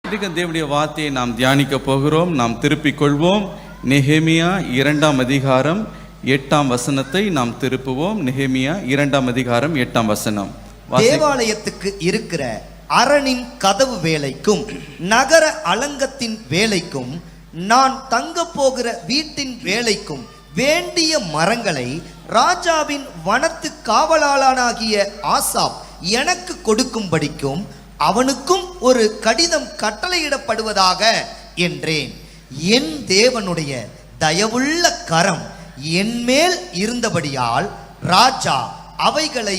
இன்றைக்கு தேவனுடைய வார்த்தையை நாம் தியானிக்க போகிறோம். நாம் திருப்பிக் கொள்வோம். நெகேமியா 2ஆம் அதிகாரம் 8ஆம் வசனத்தை நாம் திருப்புவோம். நெகேமியா 2ஆம் அதிகாரம் 8ஆம் வசனம். தேவாலயத்துக்கு இருக்கிற அரணின் கதவு வேலைக்கும் நகர அலங்கத்தின் வேலைக்கும் நான் தங்க போகிற வீட்டின் வேலைக்கும் வேண்டிய மரங்களை ராஜாவின் வனத்து காவலாளனாகிய ஆசாப் எனக்கு கொடுக்கும்படிக்கும் அவனுக்கும் ஒரு கடிதம் கட்டளையிடப்படுவதாக என்றேன். என் தேவனுடைய தயவுள்ள கரம் என்மேல் இருந்தபடியால் ராஜா அவைகளை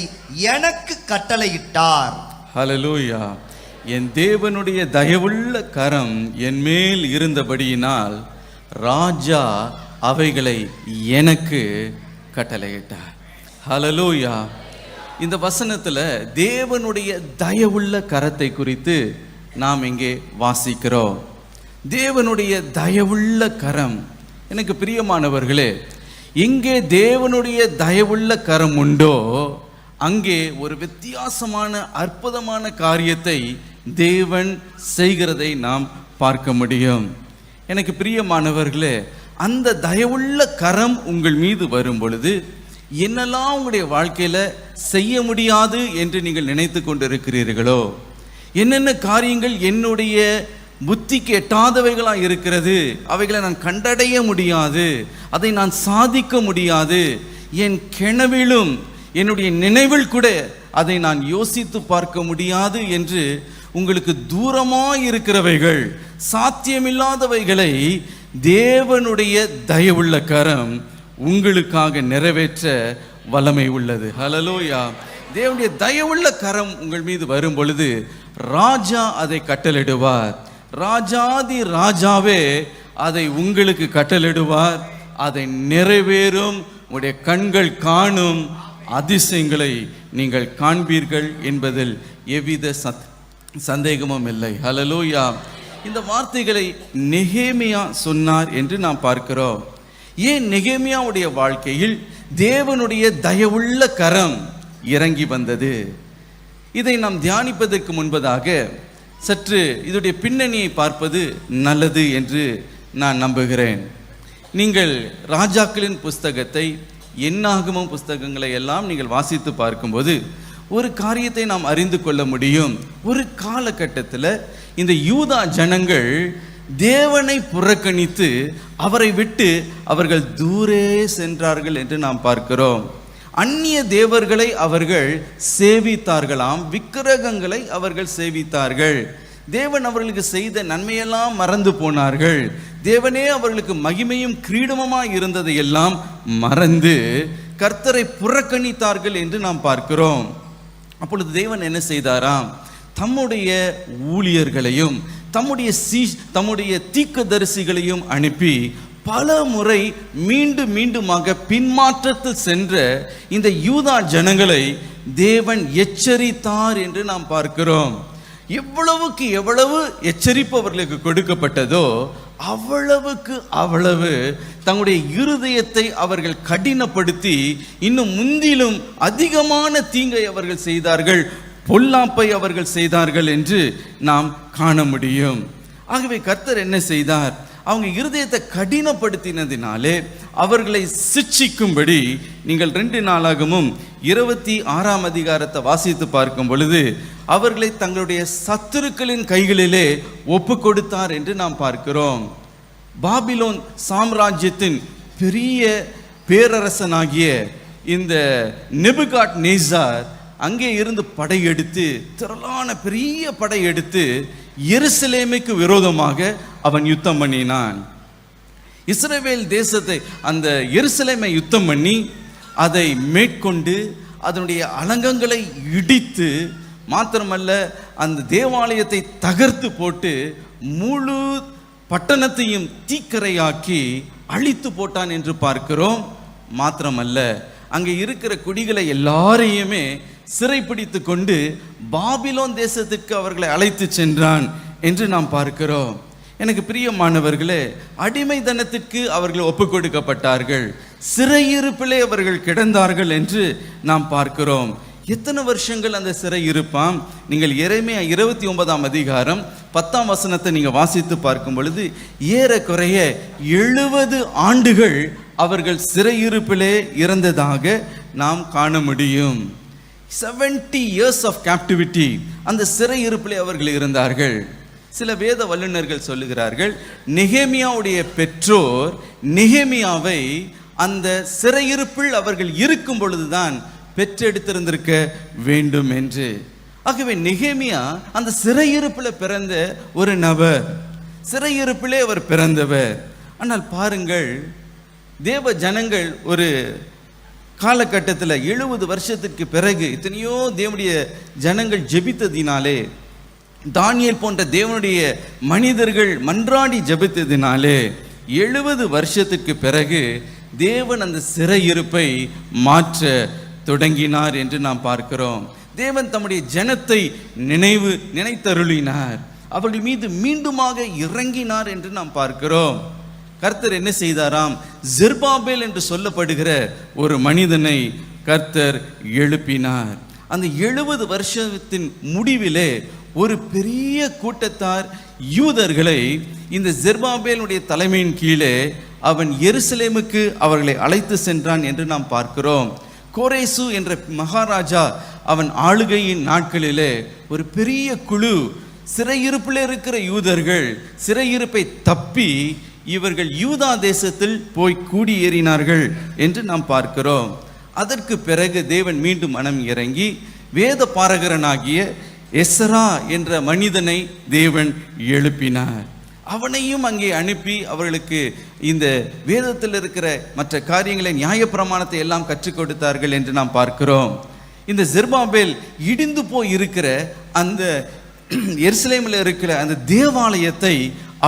எனக்கு கட்டளையிட்டார். ஹல்லேலூயா. என் தேவனுடைய தயவுள்ள கரம் என்மேல் இருந்தபடியினால் ராஜா அவைகளை எனக்கு கட்டளையிட்டார். ஹல்லேலூயா. இந்த வசனத்தில் தேவனுடைய தயவுள்ள கரத்தை குறித்து நாம் இங்கே வாசிக்கிறோம். தேவனுடைய தயவுள்ள கரம். எனக்கு பிரியமானவர்களே, எங்கே தேவனுடைய தயவுள்ள கரம் உண்டோ அங்கே ஒரு வித்தியாசமான அற்புதமான காரியத்தை தேவன் செய்கிறதை நாம் பார்க்க முடியும். எனக்கு பிரியமானவர்களே, அந்த தயவுள்ள கரம் உங்கள் மீது வரும் பொழுது என்னெல்லாம் உங்களுடைய வாழ்க்கையில் செய்ய முடியாது என்று நீங்கள் நினைத்து கொண்டிருக்கிறீர்களோ, என்னென்ன காரியங்கள் என்னுடைய புத்திக்கு எட்டாதவைகளாக இருக்கிறது, அவைகளை நான் கண்டடைய முடியாது, அதை நான் சாதிக்க முடியாது, என் கனவிலும் என்னுடைய நினைவில் கூட அதை நான் யோசித்து பார்க்க முடியாது என்று உங்களுக்கு தூரமாக இருக்கிறவைகள், சாத்தியமில்லாதவைகளை தேவனுடைய தயவுள்ள கரம் உங்களுக்காக நிறைவேற்ற வல்லமை உள்ளது. ஹல்லேலூயா. தேவனுடைய தயவுள்ள கரம் உங்கள் மீது வரும் பொழுது ராஜா அதை கட்டளிடுவார். ராஜாதி ராஜாவே அதை உங்களுக்கு கட்டளிடுவார். அதை நிறைவேறும் உங்களுடைய கண்கள் காணும் அதிசயங்களை நீங்கள் காண்பீர்கள் என்பதில் எவ்வித சந்தேகமும் இல்லை. ஹல்லேலூயா. இந்த வார்த்தைகளை நெகேமியா சொன்னார் என்று நாம் பார்க்கிறோம். ஏன் நெகேமியாவுடைய வாழ்க்கையில் தேவனுடைய தயவுள்ள கரம் இறங்கி வந்தது? இதை நாம் தியானிப்பதற்கு முன்பதாக சற்று இதோடைய பின்னணியை பார்ப்பது நல்லது என்று நான் நம்புகிறேன். நீங்கள் ராஜாக்களின் புஸ்தகத்தை, என்னாகமம் புஸ்தகங்களை எல்லாம் நீங்கள் வாசித்து பார்க்கும்போது ஒரு காரியத்தை நாம் அறிந்து கொள்ள முடியும். ஒரு காலகட்டத்தில் இந்த யூதா ஜனங்கள் தேவனை புறக்கணித்து அவரை விட்டு அவர்கள் தூரே சென்றார்கள் என்று நாம் பார்க்கிறோம். அந்நிய தேவர்களை அவர்கள் சேவித்தார்களாம், விக்கிரகங்களை அவர்கள் சேவித்தார்கள். தேவன் அவர்களுக்கு செய்த நன்மையெல்லாம் மறந்து போனார்கள். தேவனே அவர்களுக்கு மகிமையும் கிரீடமுமாய் இருந்ததை எல்லாம் மறந்து கர்த்தரை புறக்கணித்தார்கள் என்று நாம் பார்க்கிறோம். அப்பொழுது தேவன் என்ன செய்தாராம்? தம்முடைய ஊழியர்களையும் தம்முடைய தீர்க்கதரிசிகளையும் அனுப்பி பல முறை மீண்டுமாக பின்மாற்றத்தில் சென்ற இந்த யூதா ஜனங்களை தேவன் எச்சரித்தார் என்று நாம் பார்க்கிறோம். எவ்வளவுக்கு எவ்வளவு எச்சரிப்பு அவர்களுக்கு கொடுக்கப்பட்டதோ அவ்வளவு தங்களுடைய இருதயத்தை அவர்கள் கடினப்படுத்தி இன்னும் முந்திலும் அதிகமான தீங்கை அவர்கள் செய்தார்கள், பொல்லாப்பை அவர்கள் செய்தார்கள் என்று நாம் காண முடியும். ஆகவே கர்த்தர் என்ன செய்தார்? அவங்க இருதயத்தை கடினப்படுத்தினதினாலே அவர்களை சிட்சிக்கும்படி நீங்கள் 2 நாளாகமும் 26ஆம் அதிகாரத்தை வாசித்து பார்க்கும் பொழுது அவர்களை தங்களுடைய சத்துருக்களின் கைகளிலே ஒப்பு கொடுத்தார் என்று நாம் பார்க்கிறோம். பாபிலோன் சாம்ராஜ்யத்தின் பெரிய பேரரசனாகிய இந்த நேபுகாத்நேச்சார் அங்கே இருந்து படையெடுத்து, திரளான பெரிய படையெடுத்து எருசலேமுக்கு விரோதமாக அவன் யுத்தம் பண்ணினான். இஸ்ரவேல் தேசத்தை, அந்த எருசலேமை யுத்தம் பண்ணி அதை மேற்கொண்டு அதனுடைய அலங்கங்களை இடித்து, மாத்திரமல்ல அந்த தேவாலயத்தை தகர்த்து போட்டு முழு பட்டணத்தையும் தீக்கரையாக்கி அழித்து போட்டான் என்று பார்க்கிறோம். மாத்திரமல்ல அங்கே இருக்கிற குடிகளை எல்லாரையுமே சிறைப்பிடித்து கொண்டு பாபிலோன் தேசத்திற்கு அவர்களை அழைத்து சென்றான் என்று நாம் பார்க்கிறோம். எனக்கு பிரியமானவர்களே, அடிமைத்தனத்திற்கு அவர்கள் ஒப்புக் கொடுக்கப்பட்டார்கள், சிறையிருப்பிலே அவர்கள் கிடந்தார்கள் என்று நாம் பார்க்கிறோம். எத்தனை வருஷங்கள் அந்த சிறை இருப்பாம்? நீங்கள் எரேமியா 29ஆம் அதிகாரம் 10ஆம் வசனத்தை நீங்கள் வாசித்து பார்க்கும் பொழுது ஏறக்குறைய 70 ஆண்டுகள் அவர்கள் சிறையிருப்பிலே இருந்ததாக நாம் காண முடியும். 70 years of captivity அந்த சிறையிருப்பிலே அவர்கள் இருந்தார்கள். சில வேத வல்லுநர்கள் சொல்லுகிறார்கள், நெகேமியாவுடைய பெற்றோர் நெகேமியாவை அந்த சிறையிருப்பில் அவர்கள் இருக்கும் பொழுதுதான் பெற்றெடுத்திருந்திருக்க வேண்டும் என்று. ஆகவே நெகேமியா அந்த சிறையிருப்பில் பிறந்த ஒரு நபர், சிறையிருப்பிலே அவர் பிறந்தவர். ஆனால் பாருங்கள், தேவ ஜனங்கள் ஒரு காலகட்டத்தில் 70 வருஷத்திற்கு பிறகு எத்தனையோ தேவனுடைய ஜனங்கள் ஜெபித்ததினாலே, தானியேல் போன்ற தேவனுடைய மனிதர்கள் மன்றாடி ஜெபித்ததினாலே 70 வருஷத்திற்கு பிறகு தேவன் அந்த சிறையிருப்பை மாற்ற தொடங்கினார் என்று நாம் பார்க்கிறோம். தேவன் தம்முடைய ஜனத்தை நினைத்தருளினார், அவர்கள் மீது மீண்டுமாக இறங்கினார் என்று நாம் பார்க்கிறோம். கர்த்தர் என்ன செய்தாராம்? ஜெருபாபேல் என்று சொல்லப்படுகிற ஒரு மனிதனை கர்த்தர் எழுப்பினார். அந்த 70 வருஷத்தின் முடிவிலே ஒரு பெரிய கூட்டத்தார் யூதர்களை இந்த ஜெருபாபேலுடைய தலைமையின் கீழே அவன் எருசலேமுக்கு அவர்களை அழைத்து சென்றான் என்று நாம் பார்க்கிறோம். கோரேசு என்ற மகாராஜா அவன் ஆளுகையின் நாட்களிலே ஒரு பெரிய குழு சிறையிருப்பில் இருக்கிற யூதர்கள் சிறையிருப்பை தப்பி இவர்கள் யூதா தேசத்தில் போய் கூடியேறினார்கள் என்று நாம் பார்க்கிறோம். அதற்கு பிறகு தேவன் மீண்டும் மனம் இறங்கி வேத பாரகரனாகிய எஸ்ரா என்ற மனிதனை தேவன் எழுப்பினார். அவனையும் அங்கே அனுப்பி அவர்களுக்கு இந்த வேதத்தில் இருக்கிற மற்ற காரியங்களை, நியாயப்பிரமாணத்தை எல்லாம் கற்றுக் கொடுத்தார்கள் என்று நாம் பார்க்கிறோம். இந்த ஜெருபாபேல் இடிந்து போய் இருக்கிற அந்த எருசலேமில் இருக்கிற அந்த தேவாலயத்தை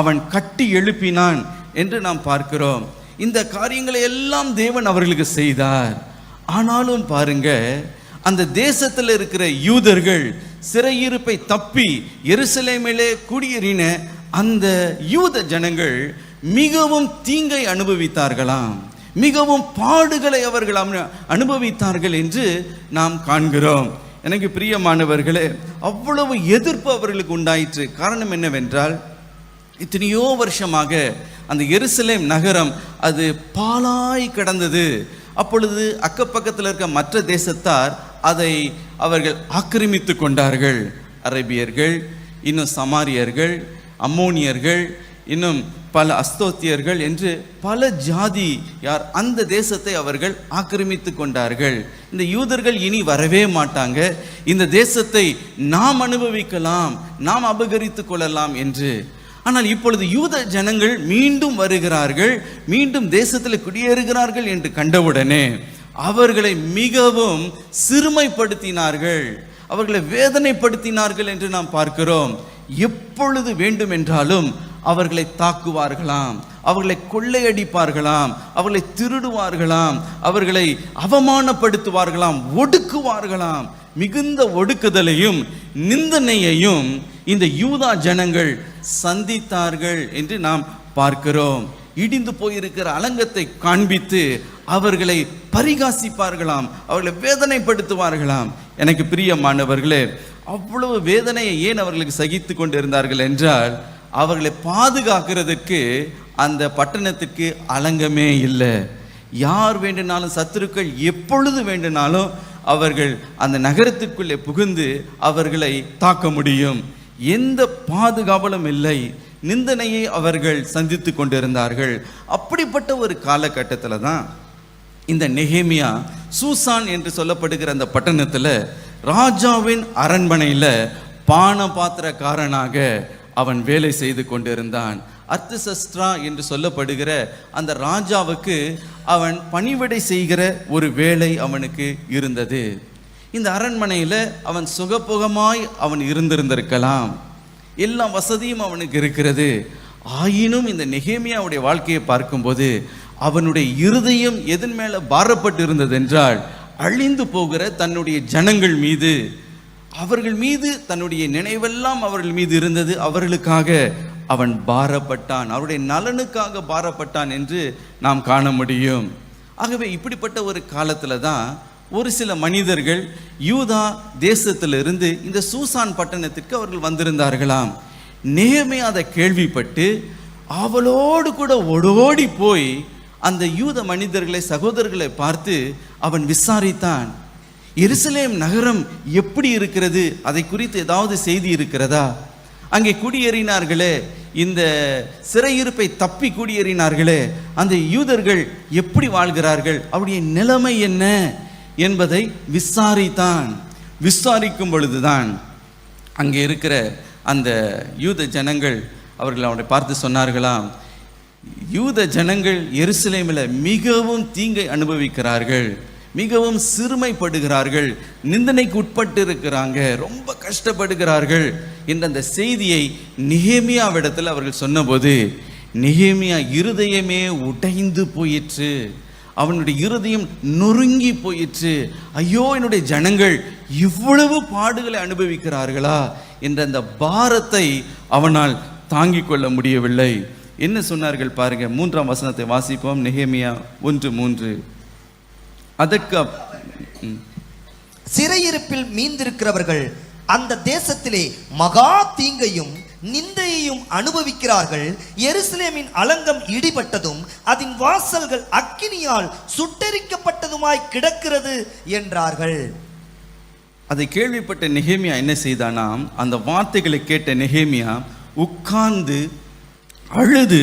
அவன் கட்டி எழுப்பினான் என்று நாம் பார்க்கிறோம். இந்த காரியங்களை எல்லாம் தேவன் அவர்களுக்கு செய்தார். ஆனாலும் பாருங்க, அந்த தேசத்தில் இருக்கிற யூதர்கள் சிறையிருப்பை தப்பி எருசலேமிலே குடியேறின அந்த யூத ஜனங்கள் மிகவும் தீங்கை அனுபவித்தார்களாம், மிகவும் பாடுகளை அவர்கள் அனுபவித்தார்கள் என்று நாம் காண்கிறோம். எனக்கு பிரியமானவர்களே, அவ்வளவு எதிர்ப்பு அவர்களுக்கு உண்டாயிற்று. காரணம் என்னவென்றால், இத்தனையோ வருஷமாக அந்த எருசலேம் நகரம் அது பாழாய் கிடந்தது. அப்பொழுது அக்கப்பக்கத்தில் இருக்க மற்ற தேசத்தார் அதை அவர்கள் ஆக்கிரமித்து கொண்டார்கள். அரேபியர்கள், இன்னும் சமாரியர்கள், அம்மோனியர்கள், இன்னும் பல அஸ்தோத்தியர்கள் என்று பல ஜாதி யார் அந்த தேசத்தை அவர்கள் ஆக்கிரமித்து கொண்டார்கள். இந்த யூதர்கள் இனி வரவே மாட்டாங்க, இந்த தேசத்தை நாம் அனுபவிக்கலாம், நாம் அபகரித்து கொள்ளலாம் என்று. ஆனால் இப்பொழுது யூத ஜனங்கள் மீண்டும் வருகிறார்கள், மீண்டும் தேசத்தில் குடியேறுகிறார்கள் என்று கண்டவுடனே அவர்களை மிகவும் சிறுமைப்படுத்தினார்கள், அவர்களை வேதனைப்படுத்தினார்கள் என்று நாம் பார்க்கிறோம். எப்பொழுது வேண்டும் என்றாலும் அவர்களை தாக்குவார்களாம், அவர்களை கொள்ளையடிப்பார்களாம், அவர்களை திருடுவார்களாம், அவர்களை அவமானப்படுத்துவார்களாம், ஒடுக்குவார்களாம். மிகுந்த ஒடுக்குதலையும் நிந்தனையையும் இந்த யூதா ஜனங்கள் சந்தித்தார்கள் என்று நாம் பார்க்கிறோம். இடிந்து போயிருக்கிற அலங்கத்தை காண்பித்து அவர்களை பரிகாசிப்பார்களாம், அவர்களை வேதனைப்படுத்துவார்களாம். எனக்கு பிரியமானவர்களே, அவ்வளவு வேதனையை ஏன் அவர்களுக்கு சகித்து கொண்டு இருந்தார்கள் என்றால், அவர்களை பாதுகாக்கிறதுக்கு அந்த பட்டணத்துக்கு அலங்கமே இல்லை. யார் வேண்டுனாலும், சத்துருக்கள் எப்பொழுது வேண்டுனாலும் அவர்கள் அந்த நகரத்துக்குள்ளே புகுந்து அவர்களை தாக்க முடியும். எந்த பாதுகாவலும் இல்லை, நிந்தனையை அவர்கள் சந்தித்து கொண்டிருந்தார்கள். அப்படிப்பட்ட ஒரு காலகட்டத்தில் தான் இந்த நெகேமியா சூசான் என்று சொல்லப்படுகிற அந்த பட்டணத்தில் ராஜாவின் அரண்மனையில் பான பாத்திரக்காரனாக அவன் வேலை செய்து கொண்டிருந்தான். அர்த்தசஸ்ட்ரா என்று சொல்லப்படுகிற அந்த ராஜாவுக்கு அவன் பணிவிடை செய்கிற ஒரு வேலை அவனுக்கு இருந்தது. இந்த அரண்மனையில் அவன் சுகபோகமாய் அவன் இருந்திருந்திருக்கலாம், எல்லா வசதியும் அவனுக்கு இருக்கிறது. ஆயினும் இந்த நெகேமியாவுடைய வாழ்க்கையை பார்க்கும்போது அவனுடைய இருதயம் எதன் மேலே பாரப்பட்டு இருந்தது என்றால், அழிந்து போகிற தன்னுடைய ஜனங்கள் மீது, அவர்கள் மீது தன்னுடைய நினைவெல்லாம் அவர்கள் மீது இருந்தது. அவர்களுக்காக அவன் பாரப்பட்டான், அவருடைய நலனுக்காக பாரப்பட்டான் என்று நாம் காண முடியும். ஆகவே இப்படிப்பட்ட ஒரு காலத்தில் தான் ஒரு சில மனிதர்கள் யூதா தேசத்திலிருந்து இந்த சூசான் பட்டணத்திற்கு அவர்கள் வந்திருந்தார்களாம். நெகேமியா அதை கேள்விப்பட்டு அவளோடு கூட ஓடோடி போய் அந்த யூத மனிதர்களை, சகோதரர்களை பார்த்து அவன் விசாரித்தான். எருசலேம் நகரம் எப்படி இருக்கிறது, அதை குறித்து ஏதாவது செய்தி இருக்கிறதா? அங்கே குடியேறினார்களே, இந்த சிறையிருப்பை தப்பி குடியேறினார்களே, அந்த யூதர்கள் எப்படி வாழ்கிறார்கள், அவருடைய நிலைமை என்ன என்பதை விசாரித்தான். விசாரிக்கும் பொழுதுதான் அங்கே இருக்கிற அந்த யூத ஜனங்கள் அவர்கள் அவனை பார்த்து சொன்னார்களாம், யூத ஜனங்கள் எருசலேமில் மிகவும் தீங்கை அனுபவிக்கிறார்கள், மிகவும் சிறுமைப்படுகிறார்கள், நிந்தனைக்கு உட்பட்டு இருக்கிறாங்க, ரொம்ப கஷ்டப்படுகிறார்கள் என்ற அந்த செய்தியை நெகேமியாவிடத்தில் அவர்கள் சொன்னபோது நெகேமியா இருதயமே உடைந்து போயிற்று. அவனுடைய இருதயம் நொறுங்கி போயிற்று. ஐயோ, என்னுடைய ஜனங்கள் இவ்வளவு பாடுகளை அனுபவிக்கிறார்களா என்ற அந்த பாரத்தை அவனால் தாங்கிக் கொள்ள முடியவில்லை. என்ன சொன்னார்கள் பாருங்க, 3ஆம் வசனத்தை வாசிப்போம். நெகேமியா 1:3. அதற்கு சிறையிருப்பில் மீந்திருக்கிறவர்கள் அந்த தேசத்திலே மகா தீங்கையும் நிந்தையையும் அனுபவிக்கிறார்கள். எருசலேமின் அலங்கம் இடிபட்டதும் அதன் வாசல்கள் அக்கினியால் சுட்டெரிக்கப்பட்டதுமாய் கிடக்கிறது என்றார்கள். அதை கேள்விப்பட்ட நெகேமியா என்ன செய்தானாம், அந்த வார்த்தைகளை கேட்ட நெகேமியா உட்கார்ந்து அழுது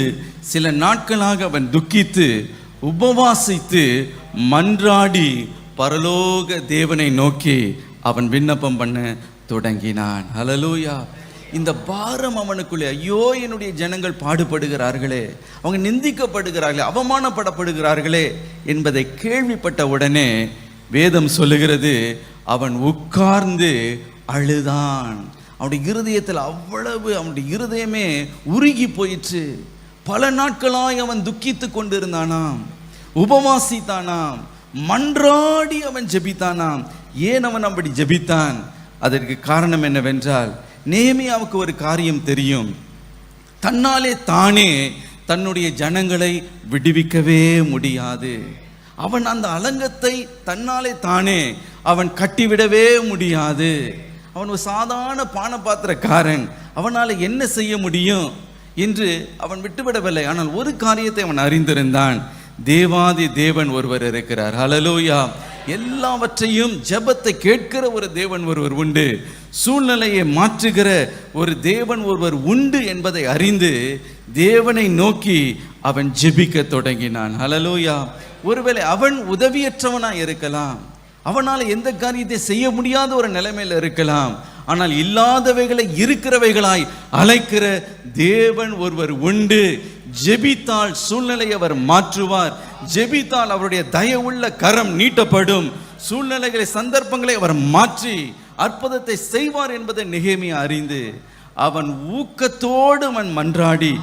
சில நாட்களாக அவன் துக்கித்து உபவாசித்து மன்றாடி பரலோக தேவனை நோக்கி அவன் விண்ணப்பம் பண்ண தொடங்கினான். ஹல்லேலூயா. இந்த பாரம் அவனுக்குள்ளே, ஐயோ என்னுடைய ஜனங்கள் பாடுபடுகிறார்களே, அவங்க நிந்திக்கப்படுகிறார்களே, அவமானப்படப்படுகிறார்களே என்பதை கேள்விப்பட்ட உடனே வேதம் சொல்லுகிறது, அவன் உட்கார்ந்து அழுதான். அவனுடைய இருதயத்தில் அவ்வளவு, அவனுடைய இருதயமே உருகி போயிற்று. பல நாட்களாய் அவன் துக்கித்து கொண்டிருந்தானாம், உபவாசித்தானாம், மன்றாடி அவன் ஜெபித்தானாம். ஏன் அவன் அப்படி ஜெபித்தான்? அதற்கு காரணம் என்னவென்றால், நெகேமியாவுக்கு ஒரு காரியம் தெரியும். தன்னாலே தானே தன்னுடைய ஜனங்களை விடுவிக்கவே முடியாது. அவன் அந்த அலங்கத்தை தன்னாலே தானே அவன் கட்டிவிடவே முடியாது. அவன் ஒரு சாதாரண பானபாத்திரக்காரன், அவனால் என்ன செய்ய முடியும் என்று அவன் விட்டுவிடவில்லை. ஆனால் ஒரு காரியத்தை அவன் அறிந்திருந்தான், தேவாதி தேவன் ஒருவர் இருக்கிறார். ஹல்லேலூயா. எல்லாவற்றையும் ஜெபத்தை கேட்கிற ஒரு தேவன் ஒருவர் உண்டு, சூழ்நிலையை மாற்றுகிற ஒரு தேவன் ஒருவர் உண்டு என்பதை அறிந்து தேவனை நோக்கி அவன் ஜெபிக்க தொடங்கினான். ஹல்லேலூயா. ஒருவேளை அவன் உதவியற்றவனாய் இருக்கலாம், அவனால் எந்த காரியத்தை செய்ய முடியாத ஒரு நிலைமையில் இருக்கலாம். ஆனால் இல்லாதவைகளை இருக்கிறவைகளாய் அழைக்கிற தேவன் ஒருவர் உண்டு. ஜெபித்தால் சூழ்நிலையை அவர் மாற்றுவார். ஜெபித்தால் அவருடைய தயவுள்ள கரம் நீட்டப்படும். சூழ்நிலைகளை, சந்தர்ப்பங்களை அவர் மாற்றி அற்புதத்தை செய்வார் என்பதை நெகேமியா அறிந்து அவன் ஊக்கத்தோடு அவன் மன்றாடி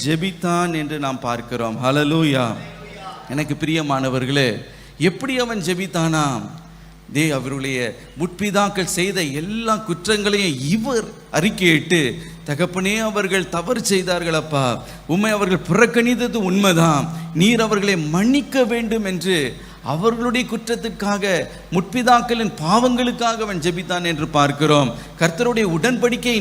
ஜெபித்தான் என்று நாம் பார்க்கிறோம். ஹல்லேலூயா. எனக்கு பிரியமானவர்களே, எப்படி அவன் ஜெபித்தானாம்? அவருடைய முற்பிதாக்கள் செய்த எல்லா குற்றங்களையும் இவர் அறிக்கையிட்டு, தகப்பனே அவர்கள் தவறு செய்தார்கள் அப்பா, உம்மை அவர்கள் புறக்கணித்தது உண்மைதான், நீர் அவர்களை மன்னிக்க வேண்டும் என்று அவர்களுடைய குற்றத்துக்காக, முற்பிதாக்களின் பாவங்களுக்காக அவன் ஜெபித்தான் என்று பார்க்கிறோம். கர்த்தருடைய உடன்படிக்கையை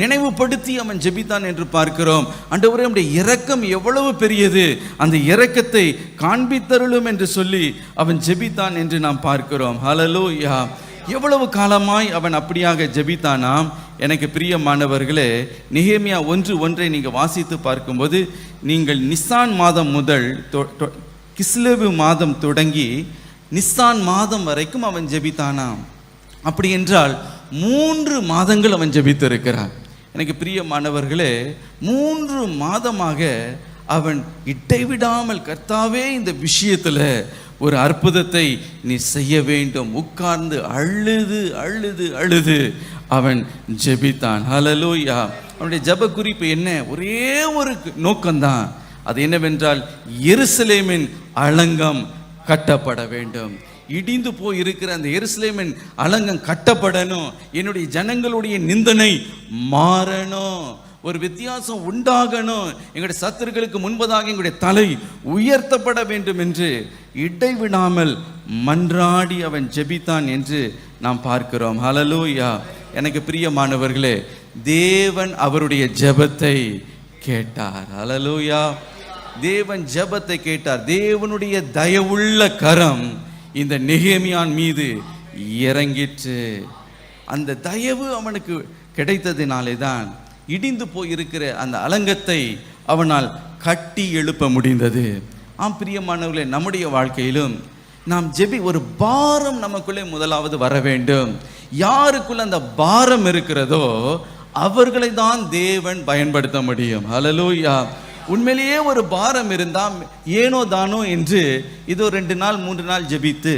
நினைவுபடுத்தி அவன் ஜெபித்தான் என்று பார்க்கிறோம். ஆண்டவரே, உம்முடைய இரக்கம் எவ்வளவு பெரியது, அந்த இரக்கத்தை காண்பித்தருளும் என்று சொல்லி அவன் ஜெபித்தான் என்று நாம் பார்க்கிறோம். ஹல்லேலூயா. எவ்வளவு காலமாய் அவன் அப்படியாக ஜெபித்தானாம்? எனக்கு பிரியமானவர்களே, நெகேமியா 1:1 நீங்கள் வாசித்து பார்க்கும்போது, நீங்கள் நிசான் மாதம் முதல் கிஸ்லேவு மாதம் தொடங்கி நிசான் மாதம் வரைக்கும் அவன் ஜெபித்தானாம். அப்படி என்றால் 3 மாதங்கள் அவன் ஜெபித்திருக்கிறான். எனக்கு பிரியமானவர்களே, 3 மாதமாக அவன் இடைவிடாமல், கர்த்தாவே இந்த விஷயத்தில் ஒரு அற்புதத்தை நீ செய்ய வேண்டும், உட்கார்ந்து அழுது அழுது அழுது அவன் ஜெபித்தான். ஹல்லேலூயா. அவனுடைய ஜெப குறிப்பு என்ன? ஒரே ஒரு நோக்கம்தான். அது என்னவென்றால், எருசலேமின் அலங்கம் கட்டப்பட வேண்டும். இடிந்து போய் இருக்கிற அந்த எருசலேமின் அலங்கம் கட்டப்படணும். என்னுடைய ஜனங்களுடைய நிந்தனை மாறணும். ஒரு வித்தியாசம் உண்டாகணும், எங்களுடைய சத்துருக்களுக்கு முன்பதாக எங்களுடைய தலை உயர்த்தப்பட வேண்டும் என்று இடைவிடாமல் மன்றாடி அவன் ஜெபித்தான் என்று நாம் பார்க்கிறோம். ஹல்லேலூயா. எனக்கு பிரியமானவர்களே, தேவன் அவருடைய ஜெபத்தை கேட்டார். ஹல்லேலூயா. தேவன் ஜெபத்தை கேட்டார். தேவனுடைய தயவுள்ள கரம் இந்த நெகேமியான் மீது இறங்கிற்று. அந்த தயவு அவனுக்கு கிடைத்ததினாலே தான் இடிந்து போயிருக்கிற அந்த அலங்கத்தை அவனால் கட்டி எழுப்ப முடிந்தது. ஆம் பிரியமானவர்களே, நம்முடைய வாழ்க்கையிலும் நாம் ஒரு பாரம் நமக்குள்ளே முதலாவது வர வேண்டும். யாருக்குள்ள அந்த பாரம் இருக்கிறதோ அவர்களை தான் தேவன் பயன்படுத்த முடியும். ஹல்லேலூயா. உண்மையிலேயே ஒரு பாரம் இருந்தால் ஏனோ தானோ என்று இதோ 2 நாள் 3 நாள் ஜெபித்து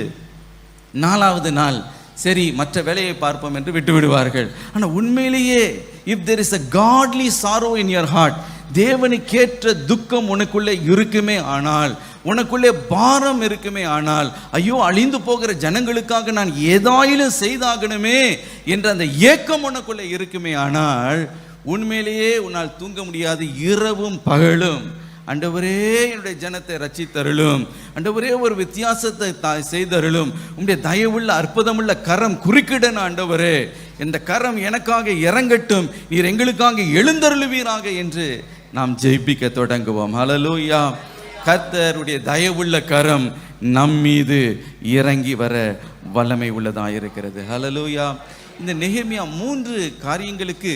4வது நாள் சரி மற்ற வேலையை பார்ப்போம் என்று விட்டு விடுவார்கள். ஆனால் உண்மையிலேயே if there is a godly sorrow in your heart, தேவனுக்கேற்ற துக்கம் உனக்குள்ளே இருக்குமே ஆனால், உனக்குள்ளே பாரம் இருக்குமே ஆனால், ஐயோ அழிந்து போகிற ஜனங்களுக்காக நான் ஏதாயிலும் செய்தாகணுமே என்ற அந்த ஏக்கம் உனக்குள்ளே இருக்குமே ஆனால், உண்மையிலேயே உன்னால் தூங்க முடியாது. இரவும் பகலும் ஆண்டவரே என்னுடைய ஜனத்தை ரட்சித்தருளும், ஆண்டவரே ஒரு வித்தியாசத்தை செய்தருளும், உம்முடைய தயவுள்ள அற்புதமுள்ள கரம் குறுக்கிடணும் ஆண்டவரே, இந்த கரம் எனக்காக இறங்கட்டும், நீர் எங்களுக்காக எழுந்தருளுவீராக என்று நாம் ஜெபிக்க தொடங்குவோம். ஹல்லேலூயா. கர்த்தருடைய தயவுள்ள கரம் நம் மீது இறங்கி வர வல்லமை உள்ளதாக இருக்கிறது. ஹல்லேலூயா. இந்த நெகேமியா 3 காரியங்களுக்கு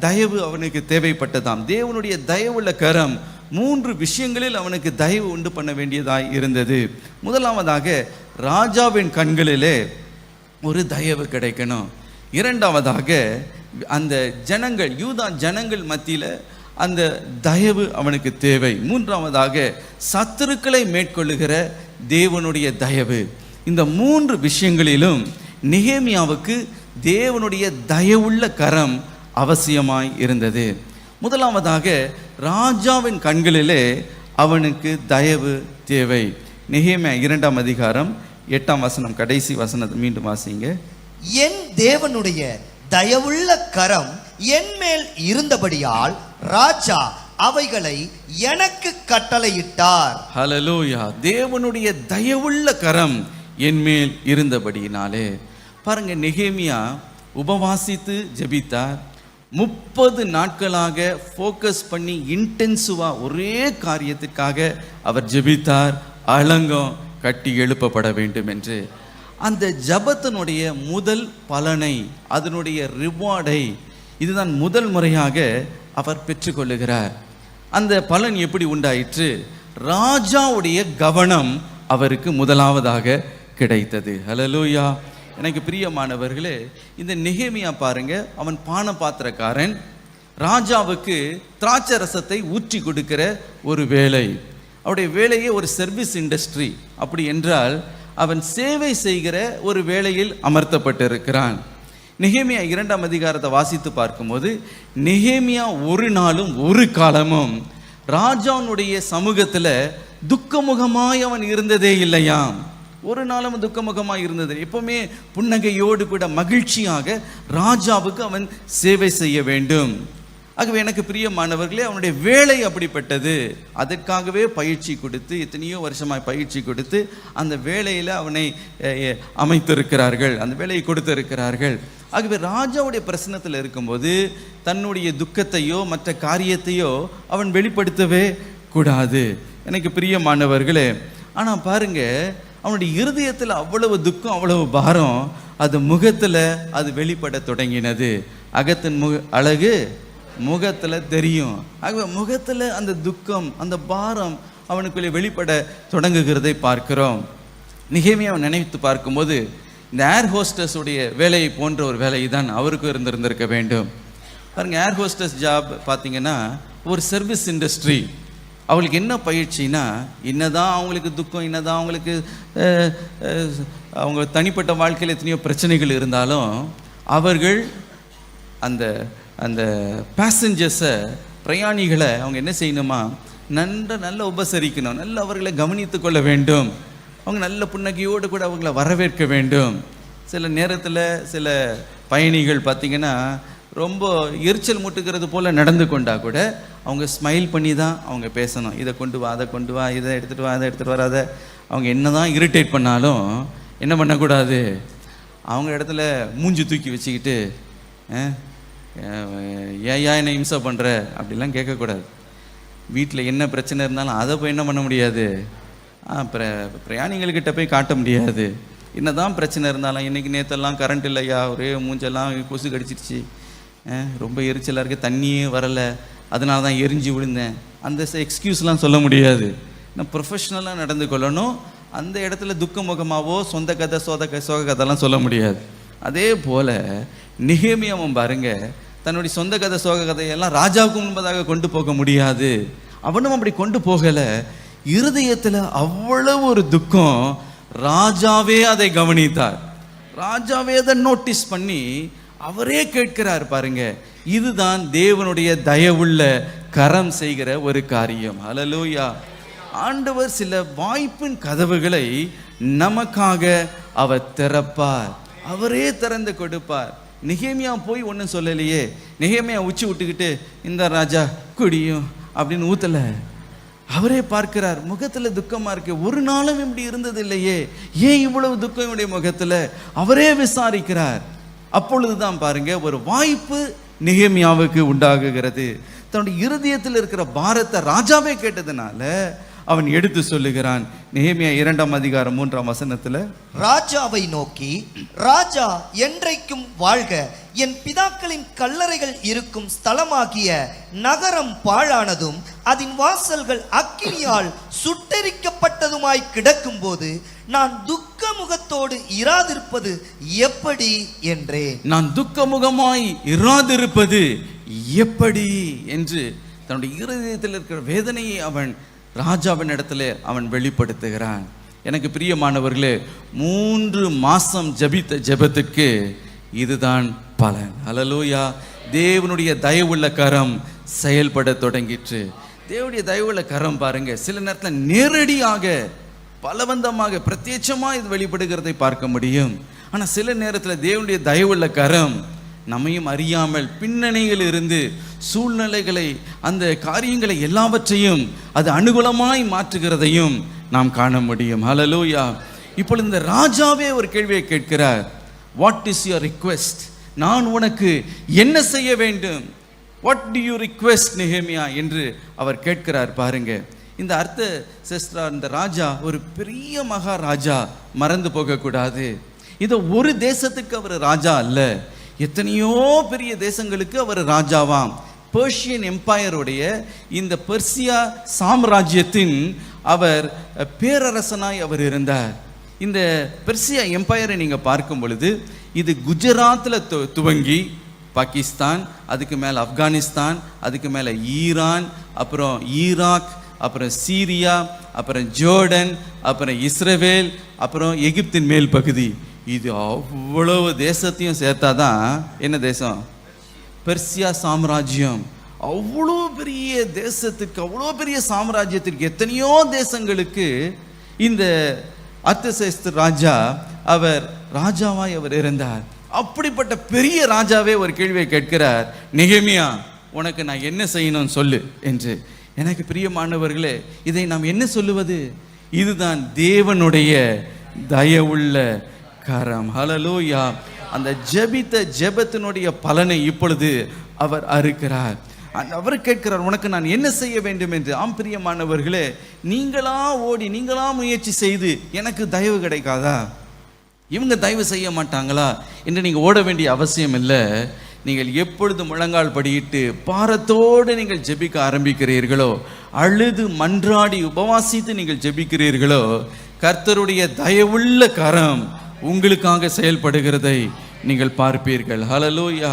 தயவு அவனுக்கு தேவைப்பட்டதாம். தேவனுடைய தயவுள்ள கரம் 3 விஷயங்களில் அவனுக்கு தயவு உண்டு பண்ண வேண்டியதாய் இருந்தது. முதலாவதாக ராஜாவின் கண்களிலே ஒரு தயவு கிடைக்கணும். இரண்டாவதாக அந்த ஜனங்கள், யூதா ஜனங்கள் மத்தியில் அந்த தயவு அவனுக்கு தேவை. மூன்றாவதாக சத்துருக்களை மேற்கொள்ளுகிற தேவனுடைய தயவு. இந்த 3 விஷயங்களிலும் நெகேமியாவுக்கு தேவனுடைய தயவுள்ள கரம் அவசியமாய் இருந்தது. முதலாவதாக ராஜாவின் கண்களிலே அவனுக்கு தயவு தேவை. நெகேமியா 2ஆம் அதிகாரம் 8ஆம் வசனம், கடைசி வசனத்தை மீண்டும் வாசிங்க. என் தேவனுடைய தயவுள்ள கரம் என் மேல் இருந்தபடியால் ராஜா அவைகளை எனக்கு கட்டளையிட்டார். ஹல்லேலூயா. தேவனுடைய தயவுள்ள கரம் என் மேல் இருந்தபடியினாலே. பாருங்க, நெகேமியா உபவாசித்து ஜெபித்தார். 30 நாட்களாக ஃபோக்கஸ் பண்ணி இன்டென்சிவா ஒரே காரியத்திற்காக அவர் ஜெபித்தார். அலங்கம் கட்டி எழுப்பப்பட வேண்டும் என்று. அந்த ஜபத்தினுடைய முதல் பலனை, அதனுடைய ரிவார்டை, இதுதான் முதல் முறையாக அவர் பெற்றுக்கொள்ளுகிறார். அந்த பலன் எப்படி உண்டாயிற்று? ராஜாவுடைய கவனம் அவருக்கு முதலாவதாக கிடைத்தது. ஹல்லேலூயா. எனக்கு பிரியமானவர்களே, இந்த நெகேமியா பாருங்க, அவன் பான பாத்திரக்காரன். ராஜாவுக்கு திராட்சை ரசத்தை ஊற்றி கொடுக்கிற ஒரு வேலை. அவருடைய வேலையே ஒரு சர்வீஸ் இண்டஸ்ட்ரி. அப்படி என்றால் அவன் சேவை செய்கிற ஒரு வேலையில் அமர்த்தப்பட்டிருக்கிறான். நெகேமியா 2ஆம் அதிகாரத்தை வாசித்து பார்க்கும்போது, நெகேமியா ஒரு நாளும் ஒரு காலமும் ராஜாவுடைய சமூகத்தில் துக்கமுகமாய் அவன் இருந்ததே இல்லையாம். ஒரு நாளும் துக்கமுகமாக இருந்தது. எப்பவுமே புன்னகையோடு கூட மகிழ்ச்சியாக ராஜாவுக்கு அவன் சேவை செய்ய வேண்டும். ஆகவே எனக்கு பிரியமானவர்களே, அவனுடைய வேலை அப்படிப்பட்டது. அதற்காகவே பயிற்சி கொடுத்து, எத்தனையோ வருஷமாய் பயிற்சி கொடுத்து அந்த வேலையில் அவனை அமைத்திருக்கிறார்கள், அந்த வேலையை கொடுத்திருக்கிறார்கள். ஆகவே ராஜாவுடைய பிரச்சனத்தில் இருக்கும்போது தன்னுடைய துக்கத்தையோ மற்ற காரியத்தையோ அவன் வெளிப்படுத்தவே கூடாது. எனக்கு பிரியமானவர்களே, ஆனால் பாருங்க, அவனுடைய இருதயத்தில் அவ்வளவு துக்கம், அவ்வளவு பாரம், அது முகத்தில் அது வெளிப்பட தொடங்கினது. அகத்தின் அழகு முகத்தில் தெரியும். ஆகவே முகத்தில் அந்த துக்கம், அந்த பாரம் அவனுக்குள்ளே வெளிப்பட தொடங்குகிறதை பார்க்கிறோம். நெகேமியாவை நினைத்து பார்க்கும்போது இந்த ஏர் ஹோஸ்டஸ் உடைய வேலையை போன்ற ஒரு வேலை தான் அவருக்கு இருந்திருக்க வேண்டும். பாருங்க, ஏர் ஹோஸ்டஸ் ஜாப் பார்த்தீங்கன்னா ஒரு சர்வீஸ் இண்டஸ்ட்ரி. அவங்களுக்கு என்ன பயிற்சினா, என்னதான் அவங்களுக்கு துக்கம், என்னதான் அவங்களுக்கு அவங்க தனிப்பட்ட வாழ்க்கையில் எத்தனையோ பிரச்சனைகள் இருந்தாலும் அவர்கள் அந்த அந்த பேசஞ்சர்ஸை, பிரயாணிகளை அவங்க என்ன செய்யணுமா, நல்ல உபசரிக்கணும், நல்ல அவர்களை கவனித்து கொள்ள வேண்டும். அவங்க நல்ல புன்னகையோடு கூட அவங்கள வரவேற்க வேண்டும். சில நேரத்தில் சில பயணிகள் பார்த்திங்கன்னா ரொம்ப எரிச்சல் முட்டுக்கிறது போல நடந்து கொண்டா கூட அவங்க ஸ்மைல் பண்ணி தான் அவங்க பேசணும். இதை கொண்டு வா, அதை கொண்டு வா, இதை எடுத்துகிட்டு வா, அதை எடுத்துகிட்டு வராத. அவங்க என்ன தான் இரிட்டேட் பண்ணாலும் என்ன பண்ணக்கூடாது, அவங்க இடத்துல மூஞ்சி தூக்கி வச்சுக்கிட்டு ஏயா என்னை இம்சை பண்ணுற அப்படிலாம் கேட்கக்கூடாது. வீட்டில் என்ன பிரச்சனை இருந்தாலும் அதை போய் என்ன பண்ண முடியாது, பிரயாணிகள்கிட்ட போய் காட்ட முடியாது. என்ன தான் பிரச்சனை இருந்தாலும், இன்றைக்கி நேற்றெல்லாம் கரண்ட் இல்லையா, ஒரே மூஞ்செல்லாம் கொசு கடிச்சிருச்சு, ரொம்ப எரிச்சலாக இருக்குது, தண்ணியே வரலை, அதனால தான் எரிஞ்சு விழுந்தேன், அந்த எக்ஸ்கியூஸ்லாம் சொல்ல முடியாது. நான் ப்ரொஃபஷ்னலாக நடந்து கொள்ளணும். அந்த இடத்துல துக்க முகமாவோ சொந்த கதை சோக கதைலாம் சொல்ல முடியாது. அதே போல் நெகேமியாவும் பாருங்க, தன்னுடைய சொந்த கதை சோக கதையெல்லாம் ராஜாவுக்கு முன்பதாக கொண்டு போக முடியாது. அவனும் அப்படி கொண்டு போகலை. இருதயத்தில் அவ்வளவு ஒரு துக்கம். ராஜாவே அதை கவனித்தார். ராஜாவே அதை நோட்டீஸ் பண்ணி அவரே கேட்கிறார் பாருங்க. இதுதான் தேவனுடைய தயவுள்ள கரம் செய்கிற ஒரு காரியம். ஹல்லேலூயா. ஆண்டவர் சில வாய்ப்பின் கதவுகளை நமக்காக அவர் திறப்பார், அவரே திறந்து கொடுப்பார். நெகேமியா போய் ஒன்றும் சொல்லலையே. நெகேமியா உச்சி விட்டுக்கிட்டு இந்த ராஜா குடியும் அப்படின்னு ஊத்தல. அவரே பார்க்கிறார், முகத்துல துக்கமா இருக்கு, ஒரு நாளும் இப்படி இருந்தது இல்லையே, ஏன் இவ்வளவு துக்கம் என்னுடைய முகத்துல, அவரே விசாரிக்கிறார். அப்பொழுதுதான் பாருங்க ஒரு வாய்ப்பு நெகேமியாவுக்கு உண்டாகுகிறது. தன்னுடைய இருதயத்தில் இருக்கிற பாரத்தை ராஜாவே கேட்டதுனால அவன் எடுத்து சொல்லுகிறான். நெகேமியா 2:3 ராஜாவை நோக்கி, ராஜா என்றைக்கும் வாழ்க, என் பிதாக்களின் கல்லறைகள் இருக்கும் ஸ்தலமாகிய நகரம் பாழானதும் அதன் வாசல்கள் அக்கினியால் சுட்டெரிக்கப்பட்டதுமாய் கிடக்கும் போது நான் துக்க முகத்தோடு இராதிருப்பது எப்படி என்றேன். நான் துக்க முகமாய் இராதிருப்பது எப்படி என்று தன்னுடைய இருதயத்தில் இருக்கிற வேதனையை அவன் ராஜாவின் இடத்துல அவன் வெளிப்படுத்துகிறான். எனக்கு பிரியமானவர்களே, 3 மாசம் ஜபித்த ஜெபத்துக்கு இதுதான் பலன். ஹல்லேலூயா. தேவனுடைய தயவுள்ள கரம் செயல்பட தொடங்கிற்று. தேவனுடைய தயவுள்ள கரம் பாருங்க, சில நேரத்தில் நேரடியாக பலவந்தமாக பிரத்யட்சமாக இது வெளிப்படுகிறதை பார்க்க முடியும். ஆனால் சில நேரத்தில் தேவனுடைய தயவுள்ள கரம் நம்மையும் அறியாமல் பின்னணியில் இருந்து சூழ்நிலைகளை, அந்த காரியங்களை எல்லாவற்றையும் அது அனுகூலமாய் மாற்றுகிறதையும் நாம் காண முடியும். ஹல்லேலூயா. இப்பொழுது இந்த ராஜாவே ஒரு கேள்வியை கேட்கிறார். What is your request? நான் உனக்கு என்ன செய்ய வேண்டும்? வாட் டு யூ ரிக்வெஸ்ட் நெகேமியா என்று அவர் கேட்கிறார். பாருங்க, இந்த அர்த்த சிஸ்டர், இந்த ராஜா ஒரு பெரிய மகாராஜா, மறந்து போகக்கூடாது. இது ஒரு தேசத்துக்கு அவர் ராஜா அல்ல, எத்தனையோ பெரிய தேசங்களுக்கு அவர் ராஜாவாம். பெர்ஷியன் எம்பையருடைய இந்த பெர்சியா சாம்ராஜ்யத்தின் அவர் பேரரசனாய் அவர் இருந்தார். இந்த பெர்சியா எம்பையரை நீங்கள் பார்க்கும் பொழுது இது குஜராத்தில் துவங்கி பாகிஸ்தான், அதுக்கு மேலே ஆப்கானிஸ்தான், அதுக்கு மேலே ஈரான், அப்புறம் ஈராக், அப்புறம் சீரியா, அப்புறம் ஜோர்டன், அப்புறம் இஸ்ரேல், அப்புறம் எகிப்தின் மேல் பகுதி, இது அவ்வளவு தேசத்தையும் சேர்த்தாதான் என்ன தேசம்? பெர்சியா சாம்ராஜ்யம். அவ்வளோ பெரிய தேசத்துக்கு, அவ்வளோ பெரிய சாம்ராஜ்யத்திற்கு, எத்தனையோ தேசங்களுக்கு இந்த அர்த்தசேஸ்தர் ராஜா அவர் ராஜாவாய் அவர் இருந்தார். அப்படிப்பட்ட பெரிய ராஜாவே ஒரு கேள்வியை கேட்கிறார், நெகேமியா உனக்கு நான் என்ன செய்யணும் சொல்லு என்று. எனக்கு பிரியமானவர்களே, இதை நாம் என்ன சொல்லுவது? இதுதான் தேவனுடைய தயவுள்ள கரம். ஹல்லேலூயா. அந்த ஜெபித்த ஜெபத்தினுடைய பலனை இப்பொழுது அவர் அறுக்கிறார். அவர் கேட்கிறார், உனக்கு நான் என்ன செய்ய வேண்டும் என்று. ஆம் பிரியமானவர்களே, நீங்களா ஓடி நீங்களா முயற்சி செய்து எனக்கு தயவு கிடைக்காதா, இவங்க தயவு செய்ய மாட்டாங்களா என்று நீங்கள் ஓட வேண்டிய அவசியம் இல்லை. நீங்கள் எப்பொழுது முழங்கால் படியிட்டு பாரத்தோடு நீங்கள் ஜெபிக்க ஆரம்பிக்கிறீர்களோ, அழுது மன்றாடி உபவாசித்து நீங்கள் ஜெபிக்கிறீர்களோ, கர்த்தருடைய தயவுள்ள கரம் உங்களுக்காக செயல்படுகிறதை நீங்கள் பார்ப்பீர்கள். ஹல்லேலூயா.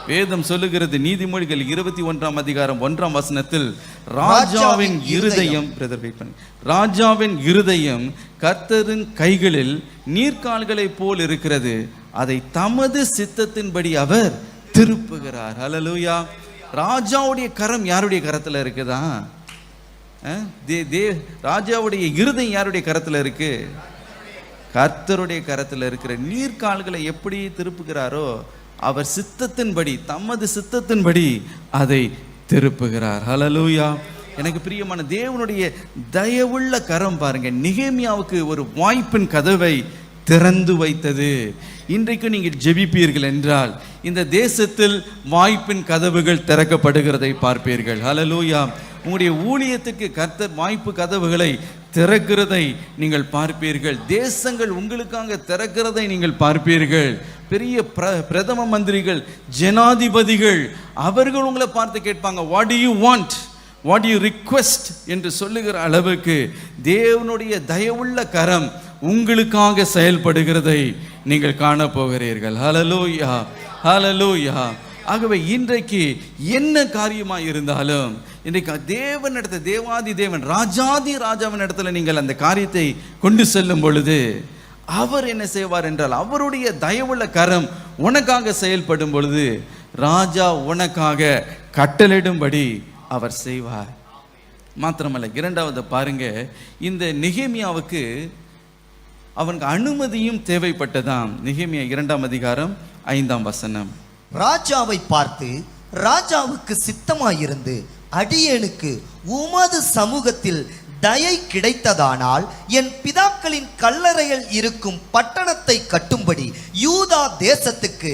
வேதம் சொல்லுகிறது, நீதிமொழிகள் 21:1 ராஜாவின் இருதயம், ராஜாவின் இருதயம் கர்த்தரின் கைகளில் நீர்க்கால்களை போல் இருக்கிறது, அதை தமது சித்தத்தின்படி அவர் திருப்புகிறார். ஹல்லேலூயா. ராஜாவுடைய கரம் யாருடைய கரத்துல இருக்குதா? ராஜாவுடைய இருதயம் யாருடைய கரத்துல இருக்கு? கர்த்தருடைய கரத்தில் இருக்கிற. நீர்க்கால்களை எப்படி திருப்புகிறாரோ அவர் சித்தத்தின்படி, தமது சித்தத்தின்படி அதை திருப்புகிறார். ஹல்லேலூயா. எனக்கு பிரியமான தேவனுடைய தயவுள்ள கரம் பாருங்க, நெகேமியாவுக்கு ஒரு வாய்ப்பின் கதவை திறந்து வைத்தது. இன்றைக்கு நீங்கள் ஜெபிப்பீர்கள் என்றால் இந்த தேசத்தில் வாய்ப்பின் கதவுகள் திறக்கப்படுகிறதை பார்ப்பீர்கள். ஹல்லேலூயா. உங்களுடைய ஊழியத்துக்கு கர்த்தர் வாய்ப்பு கதவுகளை திறக்கிறதை நீங்கள் பார்ப்பீர்கள். தேசங்கள் உங்களுக்காக திறக்கிறதை நீங்கள் பார்ப்பீர்கள். பெரிய பிரதம மந்திரிகள், ஜனாதிபதிகள், அவர்கள் உங்களை பார்த்து கேட்பாங்க, what to you want, what you request என்று சொல்லுகிற அளவுக்கு தேவனுடைய தயவுள்ள கரம் உங்களுக்காக செயல்படுகிறதை நீங்கள் காண போகிறீர்கள். ஹல்லேலூயா, ஹல்லேலூயா. ஆகவே இன்றைக்கு என்ன காரியமாக இருந்தாலும் இன்றைக்கு தேவனிடத்தில், தேவாதி தேவன், ராஜாதி ராஜாவின் இடத்துல நீங்கள் அந்த காரியத்தை கொண்டு செல்லும் பொழுது அவர் என்ன செய்வார் என்றால், அவருடைய தயவுள்ள கரம் உனக்காக செயல்படும் பொழுது ராஜா உனக்காக கட்டளையிடும்படி அவர் செய்வார். மாத்திரமல்ல, இரண்டாவது பாருங்க, இந்த நெகேமியாவுக்கு அவனுக்கு அனுமதியும் தேவைப்பட்டதாம். நெகேமியா 2ஆம் அதிகாரம் 5ஆம் வசனம். ராஜாவை பார்த்து, ராஜாவுக்கு சித்தமாயிருந்து அடியேனுக்கு உமது சமூகத்தில் தயை கிடைத்ததானால் என் பிதாக்களின் கல்லறைகள் இருக்கும் பட்டணத்தை கட்டும்படி யூதா தேசத்துக்கு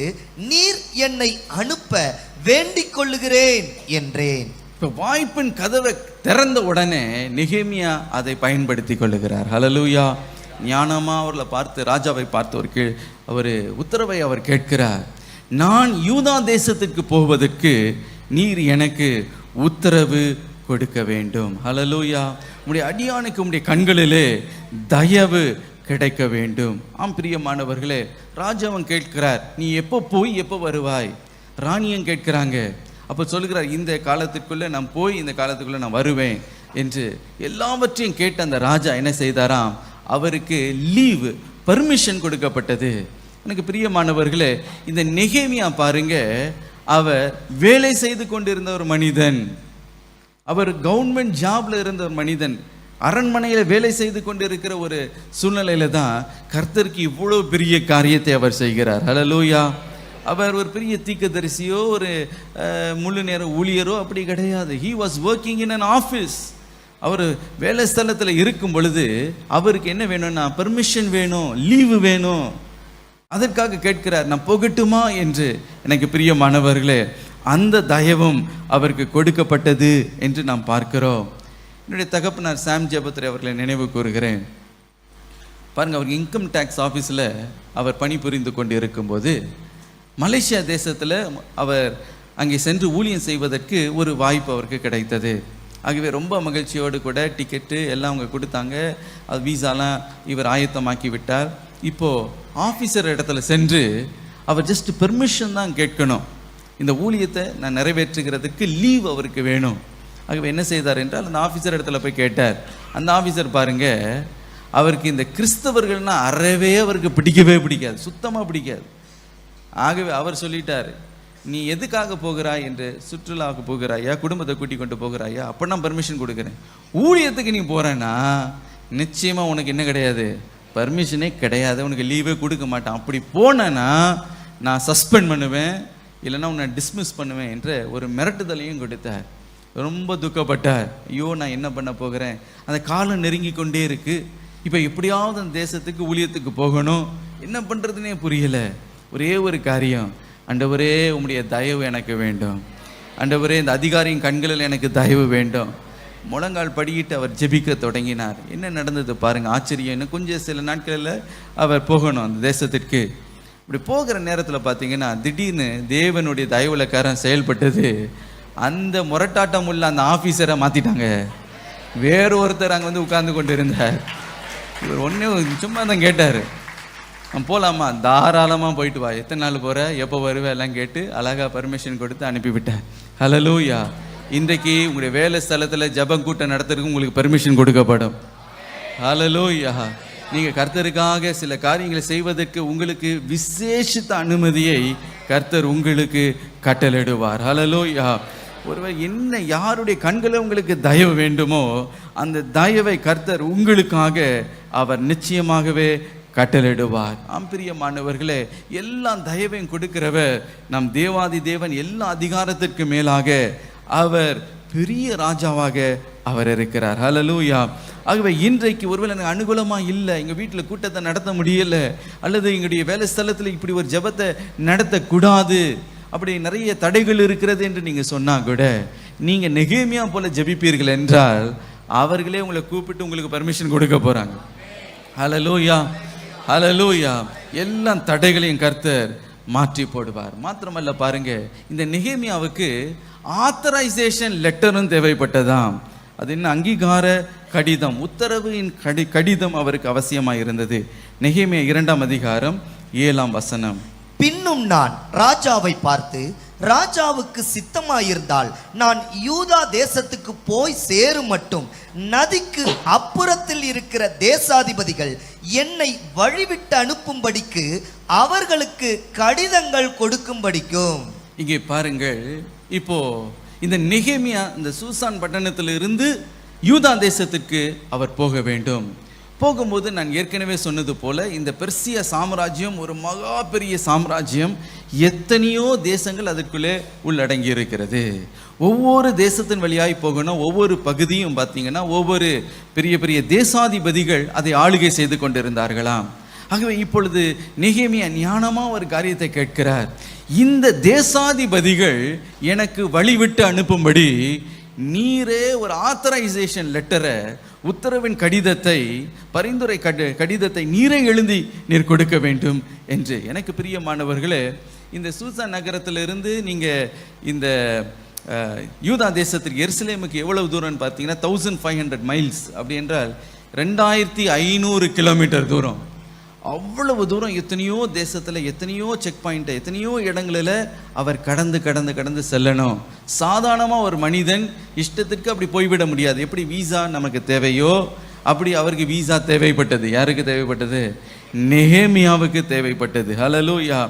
நீர் என்னை அனுப்ப வேண்டிக் கொள்ளுகிறேன் என்றேன். இப்போ வாய்ப்பின் கதவை திறந்த உடனே நெகேமியா அதை பயன்படுத்தி கொள்ளுகிறார். ஹல்லேலூயா. ஞானமா அவர்களை பார்த்து, ராஜாவை பார்த்து ஒரு உத்தரவை அவர் கேட்கிறார். நான் யூதா தேசத்திற்கு போவதற்கு நீர் எனக்கு உத்தரவு கொடுக்க வேண்டும். ஹல்லேலூயா. உம்முடைய அடியானுக்கு உம்முடைய கண்களிலே தயவு கிடைக்க வேண்டும். ஆம் பிரியமானவர்களே, ராஜாவன் கேட்கிறார், நீ எப்போ போய் எப்போ வருவாய்? ராணியும் கேட்கிறாங்க. அப்போ சொல்லுகிறார், இந்த காலத்திற்குள்ளே நான் போய் இந்த காலத்துக்குள்ளே நான் வருவேன் என்று எல்லாவற்றையும் கேட்ட அந்த ராஜா என்ன செய்தாராம், அவருக்கு லீவு, பர்மிஷன் கொடுக்கப்பட்டது. எனக்கு பிரியமானவர்களே, இந்த நெகேமியா பாருங்க, அவர் வேலை செய்து கொண்டிருந்த ஒரு மனிதன், அவர் கவர்மெண்ட் ஜாப்ல இருந்த ஒரு மனிதன், அரண்மனையில் வேலை செய்து கொண்டிருக்கிற ஒரு சூழ்நிலையில தான் கர்த்தருக்கு இவ்வளோ பெரிய காரியத்தை அவர் செய்கிறார். ஹல்லேலூயா. அவர் ஒரு பெரிய தீர்க்கதரிசியோ ஒரு முழு நேர ஊழியரோ அப்படி கிடையாது. He was working in an office. அவர் வேலை ஸ்தலத்தில் இருக்கும் பொழுது அவருக்கு என்ன வேணும்னா பெர்மிஷன் வேணும், லீவு வேணும். அதற்காக கேட்கிறார், நான் போகட்டுமா என்று. எனக்கு பிரியமானவர்களே, அந்த தயவும் அவருக்கு கொடுக்கப்பட்டது என்று நாம் பார்க்கிறோம். என்னுடைய தகப்பனார் சாம் ஜெபத்ரே அவர்களை நினைவு கூறுகிறேன். பாருங்க, அவருக்கு இன்கம் டேக்ஸ் ஆஃபீஸில் அவர் பணிபுரிந்து கொண்டு இருக்கும்போது மலேசியா தேசத்தில் அவர் அங்கே சென்று ஊழியம் செய்வதற்கு ஒரு வாய்ப்பு அவருக்கு கிடைத்தது. ஆகவே ரொம்ப மகிழ்ச்சியோடு கூட டிக்கெட்டு எல்லாம் அவங்க கொடுத்தாங்க. அது வீசாலாம் இவர் ஆயத்தமாக்கி விட்டார். இப்போது ஆஃபீஸர் இடத்துல சென்று அவர் ஜஸ்ட் பெர்மிஷன் தான் கேட்கணும். இந்த ஊழியத்தை நான் நிறைவேற்றுகிறதுக்கு லீவ் அவருக்கு வேணும். ஆகவே என்ன செய்தார் என்றால், அந்த ஆஃபீஸர் இடத்துல போய் கேட்டார். அந்த ஆஃபீஸர் பாருங்க, அவருக்கு இந்த கிறிஸ்தவர்கள்னால் அறவே அவருக்கு பிடிக்கவே பிடிக்காது, சுத்தமாக பிடிக்காது. ஆகவே அவர் சொல்லிட்டார், நீ எதுக்காக போகிறாய் என்று, சுற்றுலாவுக்கு போகிறாயா, குடும்பத்தை கூட்டி கொண்டு போகிறாயா, அப்போ நான் பர்மிஷன் கொடுக்குறேன். ஊழியத்துக்கு நீ போகிறேன்னா நிச்சயமாக உனக்கு என்ன கிடையாது, பர்மிஷனே கிடையாது, உனக்கு லீவே கொடுக்க மாட்டான். அப்படி போனேன்னா நான் சஸ்பெண்ட் பண்ணுவேன், இல்லைன்னா உன்னை டிஸ்மிஸ் பண்ணுவேன் என்ற ஒரு மிரட்டுதலையும் கொடுத்தார். ரொம்ப துக்கப்பட்டார். ஐயோ, நான் என்ன பண்ண போகிறேன், அந்த காலம் நெருங்கி கொண்டே இருக்குது, இப்போ எப்படியாவது அந்த தேசத்துக்கு ஊழியத்துக்கு போகணும், என்ன பண்ணுறதுனே புரியலை. ஒரே ஒரு காரியம், ஆண்டவரே உம்முடைய தயவு எனக்கு வேண்டும், ஆண்டவரே இந்த அதிகாரியின் கண்களில் எனக்கு தயவு வேண்டும். முழங்கால் படியிட்டு அவர் ஜெபிக்க தொடங்கினார். என்ன நடந்தது பாருங்கள், ஆச்சரியம். இன்னும் கொஞ்சம் சில நாட்களில் அவர் போகணும் அந்த தேசத்திற்கு. இப்படி போகிற நேரத்தில் பார்த்தீங்கன்னா திடீர்னு தேவனுடைய தயவுலக்காரன் செயல்பட்டது. அந்த முரட்டாட்டம் உள்ள அந்த ஆஃபீஸரை மாற்றிட்டாங்க. வேறு ஒருத்தர் அங்கே வந்து உட்கார்ந்து கொண்டு இருந்தார். இவர் ஒன்றே சும்மா தான் கேட்டார், போகலாமா, தாராளமாக போயிட்டு வா, எத்தனை நாள் போகிற, எப்போ வருவே எல்லாம் கேட்டு அழகாக பர்மிஷன் கொடுத்து அனுப்பிவிட்டார். ஹல்லேலூயா. இன்றைக்கு உங்களுடைய வேலை ஸ்தலத்தில் ஜெபம் கூட்டம் நடத்துறதுக்கு உங்களுக்கு பெர்மிஷன் கொடுக்கப்படும். ஹல்லேலூயா. நீங்கள் கர்த்தருக்காக சில காரியங்களை செய்வதற்கு உங்களுக்கு விசேஷித்த அனுமதியை கர்த்தர் உங்களுக்கு கட்டளையிடுவார். ஹல்லேலூயா. ஒருவர் என்ன யாருடைய கண்களை உங்களுக்கு தயவு வேண்டுமோ அந்த தயவை கர்த்தர் உங்களுக்காக அவர் நிச்சயமாகவே கட்டளையிடுவார். பிரியமானவர்களே, எல்லாம் தயவையும் கொடுக்கிறவர் நம் தேவாதி தேவன். எல்லா அதிகாரத்திற்கு மேலாக அவர் பெரிய ராஜாவாக அவர் இருக்கிறார். ஹல்லேலூயா. ஆகவே இன்றைக்கு ஒருவேளை எனக்கு அனுகூலமாக இல்லை, எங்கள் வீட்டில் கூட்டத்தை நடத்த முடியலை, அல்லது எங்களுடைய வேலை ஸ்தலத்தில் இப்படி ஒரு ஜெபத்தை நடத்தக்கூடாது, அப்படி நிறைய தடைகள் இருக்கிறது என்று நீங்கள் சொன்னால் கூட நீங்கள் நெகேமியா போல ஜெபிப்பீர்கள் என்றால் அவர்களே உங்களை கூப்பிட்டு உங்களுக்கு பர்மிஷன் கொடுக்க போகிறாங்க. ஹல்லேலூயா, ஹல்லேலூயா. எல்லா தடைகளையும் கர்த்தர் மாற்றி போடுவார். மாத்திரமல்ல, பாருங்க, இந்த நெகேமியாவுக்கு ஆத்தரைசேஷன் லெட்டரும் தேவைப்பட்டதாம். அது என்ன? அங்கீகார கடிதம், உத்தரவின் கடிதம் அவருக்கு அவசியமாக இருந்தது. நெகேமியா 2ஆம் அதிகாரம் 7ஆம் வசனம். பின்னும் நான் ராஜாவை பார்த்து, ராஜாவுக்கு சித்தமாயிருந்தால் நான் யூதா தேசத்துக்கு போய் சேரும் மட்டும் நதிக்கு அப்புறத்தில் இருக்கிற தேசாதிபதிகள் என்னை வழிவிட்டு அனுப்பும்படிக்கு அவர்களுக்கு கடிதங்கள் கொடுக்கும்படிக்கும். இங்கே பாருங்கள், இப்போ இந்த நெகேமியா இந்த சூசான் பட்டணத்திலிருந்து யூதா தேசத்துக்கு அவர் போக வேண்டும். போகும்போது நான் ஏற்கனவே சொன்னது போல இந்த பெர்சியா சாம்ராஜ்யம் ஒரு மகா பெரிய சாம்ராஜ்யம். எத்தனையோ தேசங்கள் அதற்குள்ளே உள்ளடங்கி இருக்கிறது. ஒவ்வொரு தேசத்தின் வழியாய் போகணும். ஒவ்வொரு பகுதியும் பார்த்தீங்கன்னா ஒவ்வொரு பெரிய பெரிய தேசாதிபதிகள் அதை ஆளுகை செய்து கொண்டிருந்தார்களாம். ஆகவே இப்பொழுது நெகேமியா ஞானமாக ஒரு காரியத்தை கேட்கிறார். இந்த தேசாதிபதிகள் எனக்கு வழிவிட்டு அனுப்பும்படி நீரே ஒரு ஆத்தரைசேஷன் லெட்டரை, உத்தரவின் கடிதத்தை, பரிந்துரை கடிதத்தை நீரே எழுதி நீர் கொடுக்க வேண்டும் என்று. எனக்கு பிரியமானவர்களே, இந்த சூசான் நகரத்திலிருந்து நீங்கள் இந்த யூதா தேசத்திற்கு எருசலேமுக்கு எவ்வளவு தூரம்னு பார்த்தீங்கன்னா 1500 மைல்ஸ். அப்படி என்றால் 2500 கிலோமீட்டர் தூரம். அவ்வளவு தூரம் எத்தனையோ தேசத்தில் எத்தனையோ செக் பாயிண்ட்டை எத்தனையோ இடங்களில் அவர் கடந்து கடந்து கடந்து செல்லணும். சாதாரணமாக ஒரு மனிதன் இஷ்டத்திற்கு அப்படி போய்விட முடியாது. எப்படி வீசா நமக்கு தேவையோ அப்படி அவருக்கு வீசா தேவைப்பட்டது. யாருக்கு தேவைப்பட்டது? நெகேமியாவுக்கு தேவைப்பட்டது. ஹல்லேலூயா.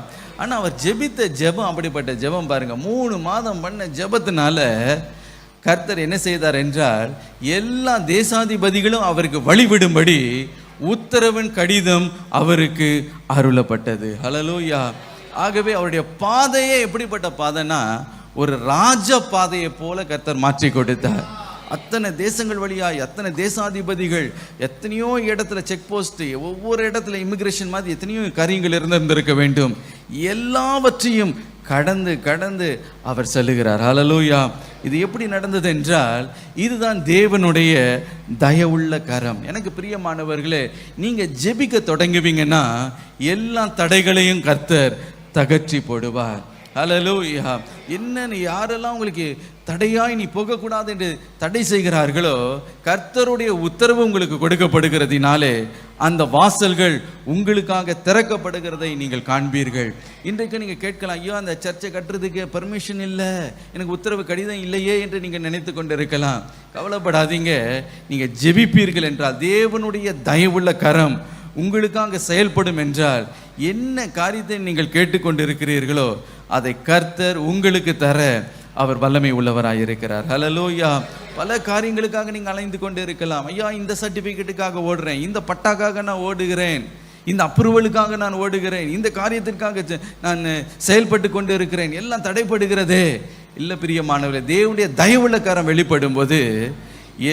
ஆனால் அவர் ஜெபித்த ஜெபம் அப்படிப்பட்ட ஜெபம் பாருங்க. 3 மாதம் பண்ண ஜெபத்தினால கர்த்தர் என்ன செய்தார் என்றால் எல்லா தேசாதிபதிகளும் அவருக்கு வழிவிடும்படி உத்தரவின் கடிதம் அவருக்கு அருளப்பட்டது. ஹல்லேலூயா. ஆகவே அவருடைய பாதையே எப்படிப்பட்ட பாதைனா ஒரு ராஜ பாதையை போல கர்த்தர் மாற்றி கொடுத்தார். அத்தனை தேசங்கள் வழியாய் அத்தனை தேசாதிபதிகள், எத்தனையோ இடத்துல செக் போஸ்ட், ஒவ்வொரு இடத்துல இமிகிரேஷன் மாதிரி எத்தனையோ காரியங்கள் இருந்திருக்க வேண்டும். எல்லாவற்றையும் கடந்து கடந்து அவர் செல்லுகிறார். ஹல்லேலூயா. இது எப்படி நடந்தது என்றால் இதுதான் தேவனுடைய தயவுள்ள கரம். எனக்கு பிரியமானவர்களே, நீங்கள் ஜெபிக்க தொடங்குவீங்கன்னா எல்லா தடைகளையும் கர்த்தர் தகற்றி போடுவார். ஹல்லேலூயா. என்னன்னு யாரெல்லாம் உங்களுக்கு தடையாய் நீ போகக்கூடாது என்று தடை செய்கிறார்களோ கர்த்தருடைய உத்தரவு உங்களுக்கு கொடுக்கப்படுகிறதினாலே அந்த வாசல்கள் உங்களுக்காக திறக்கப்படுகிறதை நீங்கள் காண்பீர்கள். இன்றைக்கு நீங்கள் கேட்கலாம், ஐயோ அந்த சர்ச்சை கட்டுறதுக்கு பர்மிஷன் இல்லை, எனக்கு உத்தரவு கடிதம் இல்லையே என்று நீங்கள் நினைத்து கொண்டு இருக்கலாம். கவலைப்படாதீங்க. நீங்கள் ஜெபிப்பீர்கள் என்றால் தேவனுடைய தயவுள்ள கரம் உங்களுக்காக செயல்படும் என்றால் என்ன காரியத்தை நீங்கள் கேட்டுக்கொண்டு இருக்கிறீர்களோ அதை கர்த்தர் உங்களுக்கு தர அவர் வல்லமை உள்ளவராக இருக்கிறார். ஹல்லேலூயா. பல காரியங்களுக்காக நீங்கள் அலைந்து கொண்டு இருக்கலாம். ஐயா இந்த சர்டிஃபிகேட்டுக்காக ஓடுறேன், இந்த பட்டாக்காக நான் ஓடுகிறேன், இந்த அப்ரூவலுக்காக நான் ஓடுகிறேன், இந்த காரியத்திற்காக நான் செயல்பட்டு கொண்டு இருக்கிறேன், எல்லாம் தடைப்படுகிறதே. இல்லை பிரியமானவர்களே, தேவனுடைய தயவுள்ள கரம் வெளிப்படும் போது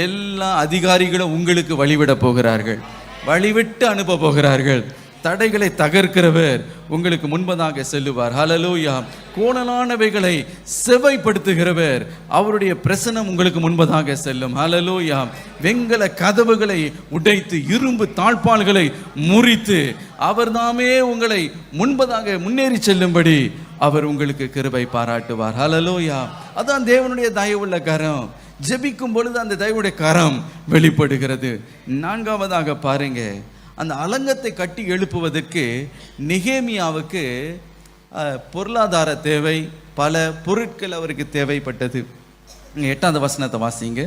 எல்லா அதிகாரிகளும் உங்களுக்கு வழிவிட போகிறார்கள், வழிவிட்டு அனுப்ப போகிறார்கள். தடைகளை தகர்க்கிறவர் உங்களுக்கு முன்பதாக செல்லுவார். ஹல்லேலூயா. கோணலானவைகளை செவைப்படுத்துகிறவர், அவருடைய பிரசனம் உங்களுக்கு முன்பதாக செல்லும். ஹல்லேலூயா. வெங்கல கதவுகளை உடைத்து இரும்பு தாழ்பால்களை முறித்து அவர்தாமே உங்களை முன்பதாக முன்னேறி செல்லும்படி அவர் உங்களுக்கு கிருபை பாராட்டுவார். ஹல்லேலூயா. அதான் தேவனுடைய தயவுள்ள கரம். ஜெபிக்கும் பொழுது அந்த தயவுடைய கரம் வெளிப்படுகிறது. 4ஆவதாக பாருங்க, அந்த அலங்கத்தை கட்டி எழுப்புவதற்கு நெகேமியாவுக்கு பொருளாதார தேவை, பல பொருட்கள் அவருக்கு தேவைப்பட்டது. 8ஆவது வசனத்தை வாசிங்க.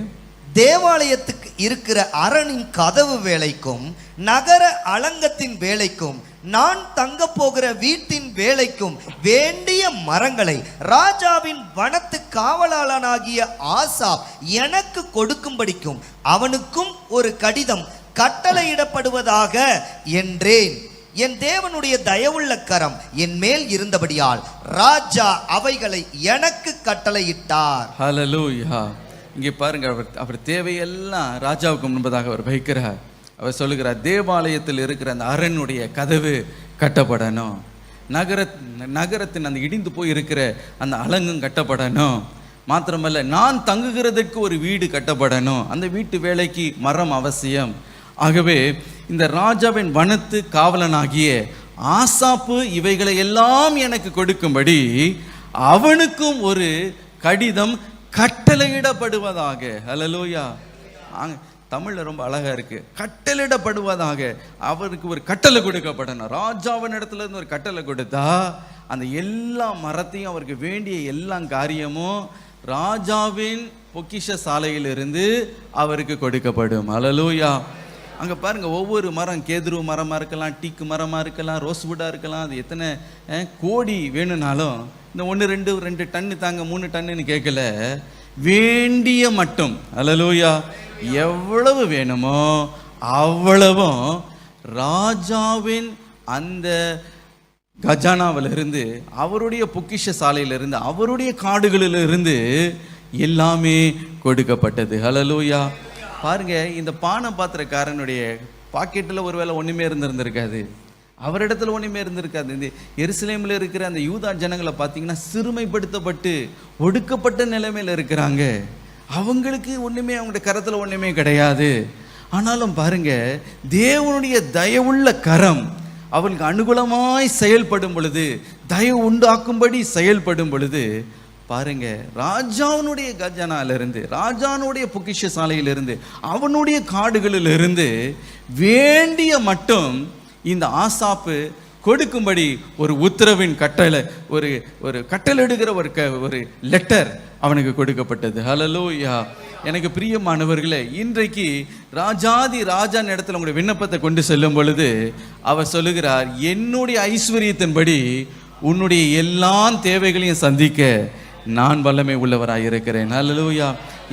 தேவாலயத்துக்கு இருக்கிற அரணின் கதவு வேலைக்கும் நகர அலங்கத்தின் வேலைக்கும் நான் தங்க போகிற வீட்டின் வேலைக்கும் வேண்டிய மரங்களை ராஜாவின் வனத்து காவலாளனாகிய ஆசாப் எனக்கு கொடுக்கும்படிக்கும் அவனுக்கும் ஒரு கடிதம் கட்டளையிடப்படுவதாக என்றேன். என் தேவனுடைய தயவுள்ள கரம் என் மேல் இருந்தபடியால் ராஜா அவைகளை எனக்கு கட்டளையிட்டார். ஹல்லேலூயா. இங்கே பாருங்க, அவர் தேவையெல்லாம் ராஜாவுக்கு முன்பதாக அவர் வைக்கிறார். அவர் சொல்லுகிறார், தேவாலயத்தில் இருக்கிற அந்த அரணுடைய கதவு கட்டப்படணும், நகரத்தின் அந்த இடிந்து போய் இருக்கிற அந்த அலங்கும் கட்டப்படணும், மாத்திரமல்ல நான் தங்குகிறதற்கு ஒரு வீடு கட்டப்படணும், அந்த வீட்டு வேலைக்கு மரம் அவசியம். ஆகவே இந்த ராஜாவின் வனத்து காவலனாகிய ஆசாப்பு இவைகளை எல்லாம் எனக்கு கொடுக்கும்படி அவனுக்கும் ஒரு கடிதம் கட்டளையிடப்படுவதாக. ஹல்லேலூயா. தமிழ்ல ரொம்ப அழகா இருக்கு, கட்டளையிடப்படுவதாக. அவருக்கு ஒரு கட்டளை கொடுக்கப்படணும். ராஜாவின் இடத்துல இருந்து ஒரு கட்டளை கொடுத்தா அந்த எல்லா மரத்தையும், அவருக்கு வேண்டிய எல்லா காரியமும் ராஜாவின் பொக்கிஷ சாலையிலிருந்து அவருக்கு கொடுக்கப்படும். ஹல்லேலூயா. அங்கே பாருங்க, ஒவ்வொரு மரம், கேதுரு மரமாக இருக்கலாம், டீக்கு மரமாக இருக்கலாம், ரோஸ்வுட்டாக இருக்கலாம், அது எத்தனை கோடி வேணும்னாலும் இந்த 1 2 டன்னு தாங்க 3 டன்னுன்னு கேட்கல, வேண்டிய மட்டும். ஹல்லேலூயா. எவ்வளவு வேணுமோ அவ்வளவும் ராஜாவின் அந்த கஜானாவிலிருந்து, அவருடைய பொக்கிஷ சாலையிலிருந்து, அவருடைய காடுகளிலிருந்து எல்லாமே கொடுக்கப்பட்டது. ஹல்லேலூயா. பாருங்க, இந்த பானை பாத்திரக்காரனுடைய பாக்கெட்டில் ஒருவேளை ஒன்றுமே இருந்திருக்காது, அவரிடத்துல ஒன்றுமே இருந்திருக்காது. இந்த எருசலேமில் இருக்கிற அந்த யூதா ஜனங்களை பார்த்தீங்கன்னா சிறுமைப்படுத்தப்பட்டு ஒடுக்கப்பட்ட நிலைமையில் இருக்கிறாங்க. அவங்களுக்கு ஒன்றுமே, அவங்களுடைய கரத்தில் ஒன்றுமே கிடையாது. ஆனாலும் பாருங்க, தேவனுடைய தயவுள்ள கரம் அவர்களுக்கு அனுகூலமாய் செயல்படும் பொழுது, தயவு உண்டாக்கும்படி செயல்படும் பொழுது பாருங்க, ராஜாவுடைய கஜானாலிருந்து, ராஜானுடைய பொக்கிஷ சாலையிலிருந்து, அவனுடைய காடுகளிலிருந்து வேண்டிய மட்டும் இந்த ஆசாப்பு கொடுக்கும்படி ஒரு உத்தரவின் கட்டளை, ஒரு கட்டளையிடுகிற ஒரு லெட்டர் அவனுக்கு கொடுக்கப்பட்டது. ஹல்லேலூயா. எனக்கு பிரியமானவர்களே, இன்றைக்கு ராஜாதி ராஜான் இடத்துல உங்களுடைய விண்ணப்பத்தை கொண்டு செல்லும் பொழுது அவர் சொல்லுகிறார், என்னுடைய ஐஸ்வர்யத்தின்படி உன்னுடைய எல்லா தேவைகளையும் சந்திக்க நான் வல்லமை உள்ளவராக இருக்கிறேன். ஹல்லேலூயா.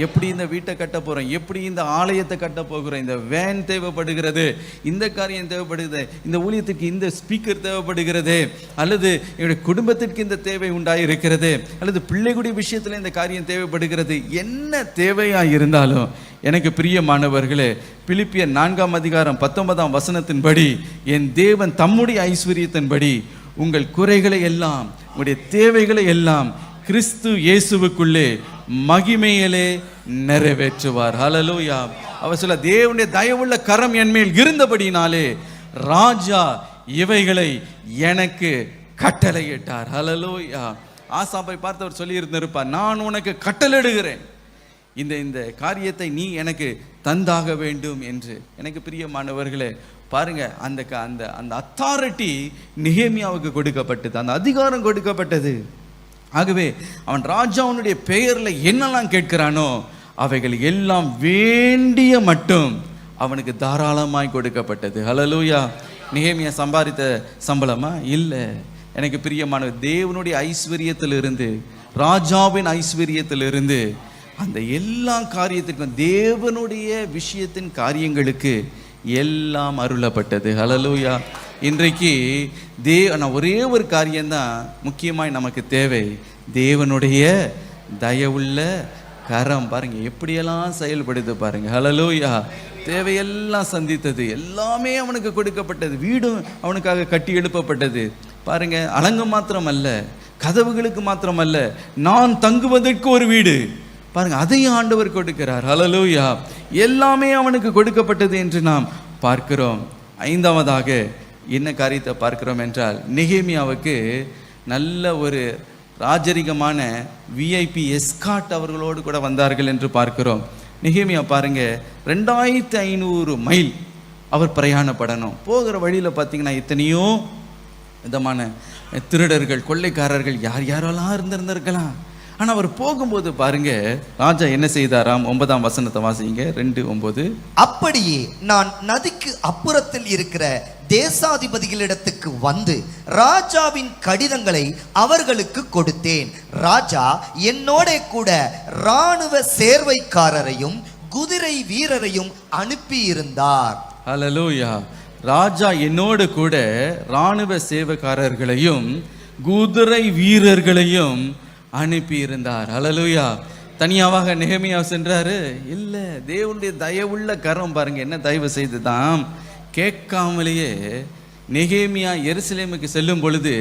எப்படி இந்த வீட்டை கட்ட போகிறோம், எப்படி இந்த ஆலயத்தை கட்ட போகிறோம், இந்த வேன் தேவைப்படுகிறது, இந்த காரியம் தேவைப்படுகிறது, இந்த ஊழியத்துக்கு இந்த ஸ்பீக்கர் தேவைப்படுகிறது, அல்லது என்னுடைய குடும்பத்திற்கு இந்த தேவை உண்டாயிருக்கிறது, அல்லது பிள்ளைகளுடைய விஷயத்தில் இந்த காரியம் தேவைப்படுகிறது, என்ன தேவையாக இருந்தாலும் எனக்கு பிரியமானவர்களே, பிலிப்பியர் 4:19 என் தேவன் தம்முடைய ஐஸ்வர்யத்தின்படி உங்கள் குறைகளை எல்லாம், உங்களுடைய தேவைகளை எல்லாம் கிறிஸ்து இயேசுவுக்குள்ளே மகிமையிலே நிறைவேற்றுவார். ஹல்லேலூயா. அவர் சொல்ல, தேவனுடைய தயவுள்ள கரம் என் மேல் இருந்தபடினாலே ராஜா இவைகளை எனக்கு கட்டளையிட்டார். ஹல்லேலூயா. ஆசாப்பை பார்த்து அவர் சொல்லி இருந்திருப்பார், நான் உனக்கு கட்டளையிடுகிறேன், இந்த காரியத்தை நீ எனக்கு தந்தாக வேண்டும் என்று. எனக்கு பிரியமானவர்களே, பாருங்க, அந்த அத்தாரிட்டி நெகேமியாவுக்கு கொடுக்கப்பட்டது, அந்த அதிகாரம் கொடுக்கப்பட்டது. ஆகவே அவன் ராஜாவுடைய பெயர்ல என்னெல்லாம் கேட்கிறானோ அவைகள் எல்லாம் வேண்டிய மட்டும் அவனுக்கு தாராளமாய் கொடுக்கப்பட்டது. ஹல்லேலூயா. நெகேமியா சம்பாதித்த சம்பளமா? இல்லை. எனக்கு பிரியமான தேவனுடைய ஐஸ்வர்யத்திலிருந்து, ராஜாவின் ஐஸ்வர்யத்திலிருந்து அந்த எல்லா காரியத்திற்கும், தேவனுடைய விஷயத்தின் காரியங்களுக்கு எல்லாம் அருளப்பட்டது. ஹல்லேலூயா. இன்றைக்கு நான் ஒரே ஒரு காரியம்தான் முக்கியமாய் நமக்கு தேவை, தேவனுடைய தயவுள்ள கரம். பாருங்க எப்படியெல்லாம் செயல்படுது பாருங்க. ஹல்லேலூயா. தேவையெல்லாம் சந்தித்தது, எல்லாமே அவனுக்கு கொடுக்கப்பட்டது, வீடும் அவனுக்காக கட்டி எழுப்பப்பட்டது. பாருங்க, அலங்கம் மாத்திரம் அல்ல, கதவுகளுக்கு மாத்திரம் அல்ல, நான் தங்குவதற்கு ஒரு வீடு, பாருங்க அதையும் ஆண்டவர் கொடுக்கிறார். ஹல்லேலூயா. எல்லாமே அவனுக்கு கொடுக்கப்பட்டது என்று நாம் பார்க்கிறோம். 5வதாக என்ன காரியத்தை பார்க்கிறோம் என்றால், நெகேமியாவுக்கு நல்ல ஒரு ராஜரிகமான விஐபி எஸ்காட் அவர்களோடு கூட வந்தார்கள் என்று பார்க்கிறோம். நெகேமியா பாருங்க, 2500 மைல் அவர் பிரயாணப்படணும். போகிற வழியில் பார்த்தீங்கன்னா எத்தனையோ விதமான திருடர்கள், கொள்ளைக்காரர்கள், யாரெல்லாம் இருந்திருந்திருக்கலாம். ஆனால் அவர் போகும்போது பாருங்க, ராஜா என்ன செய்தாராம்? 9ஆம் வசனத்தை வாசிங்க. 2:9. அப்படியே நான் நதிக்கு அப்புறத்தில் இருக்கிற தேசாதிபதிகளிடத்துக்கு வந்து ராஜாவின் கடிதங்களை அவர்களுக்கு கொடுத்தேன். ராஜா என்னோட கூட இராணுவ சேர்வைக்காரரையும் குதிரை வீரரையும் அனுப்பி இருந்தார். ஹல்லேலூயா. ராஜா என்னோடு கூட இராணுவ சேவக்காரர்களையும் குதிரை வீரர்களையும் அனுப்பி இருந்தார். ஹல்லேலூயா. தனியாவாக நெகேமியா சென்றாரு? இல்ல, தேவனுடைய தயவுள்ள கரம் பாருங்க என்ன தயவு செய்துதான். கேட்காமலேயே நெகேமியா எருசலேமுக்கு செல்லும் பொழுது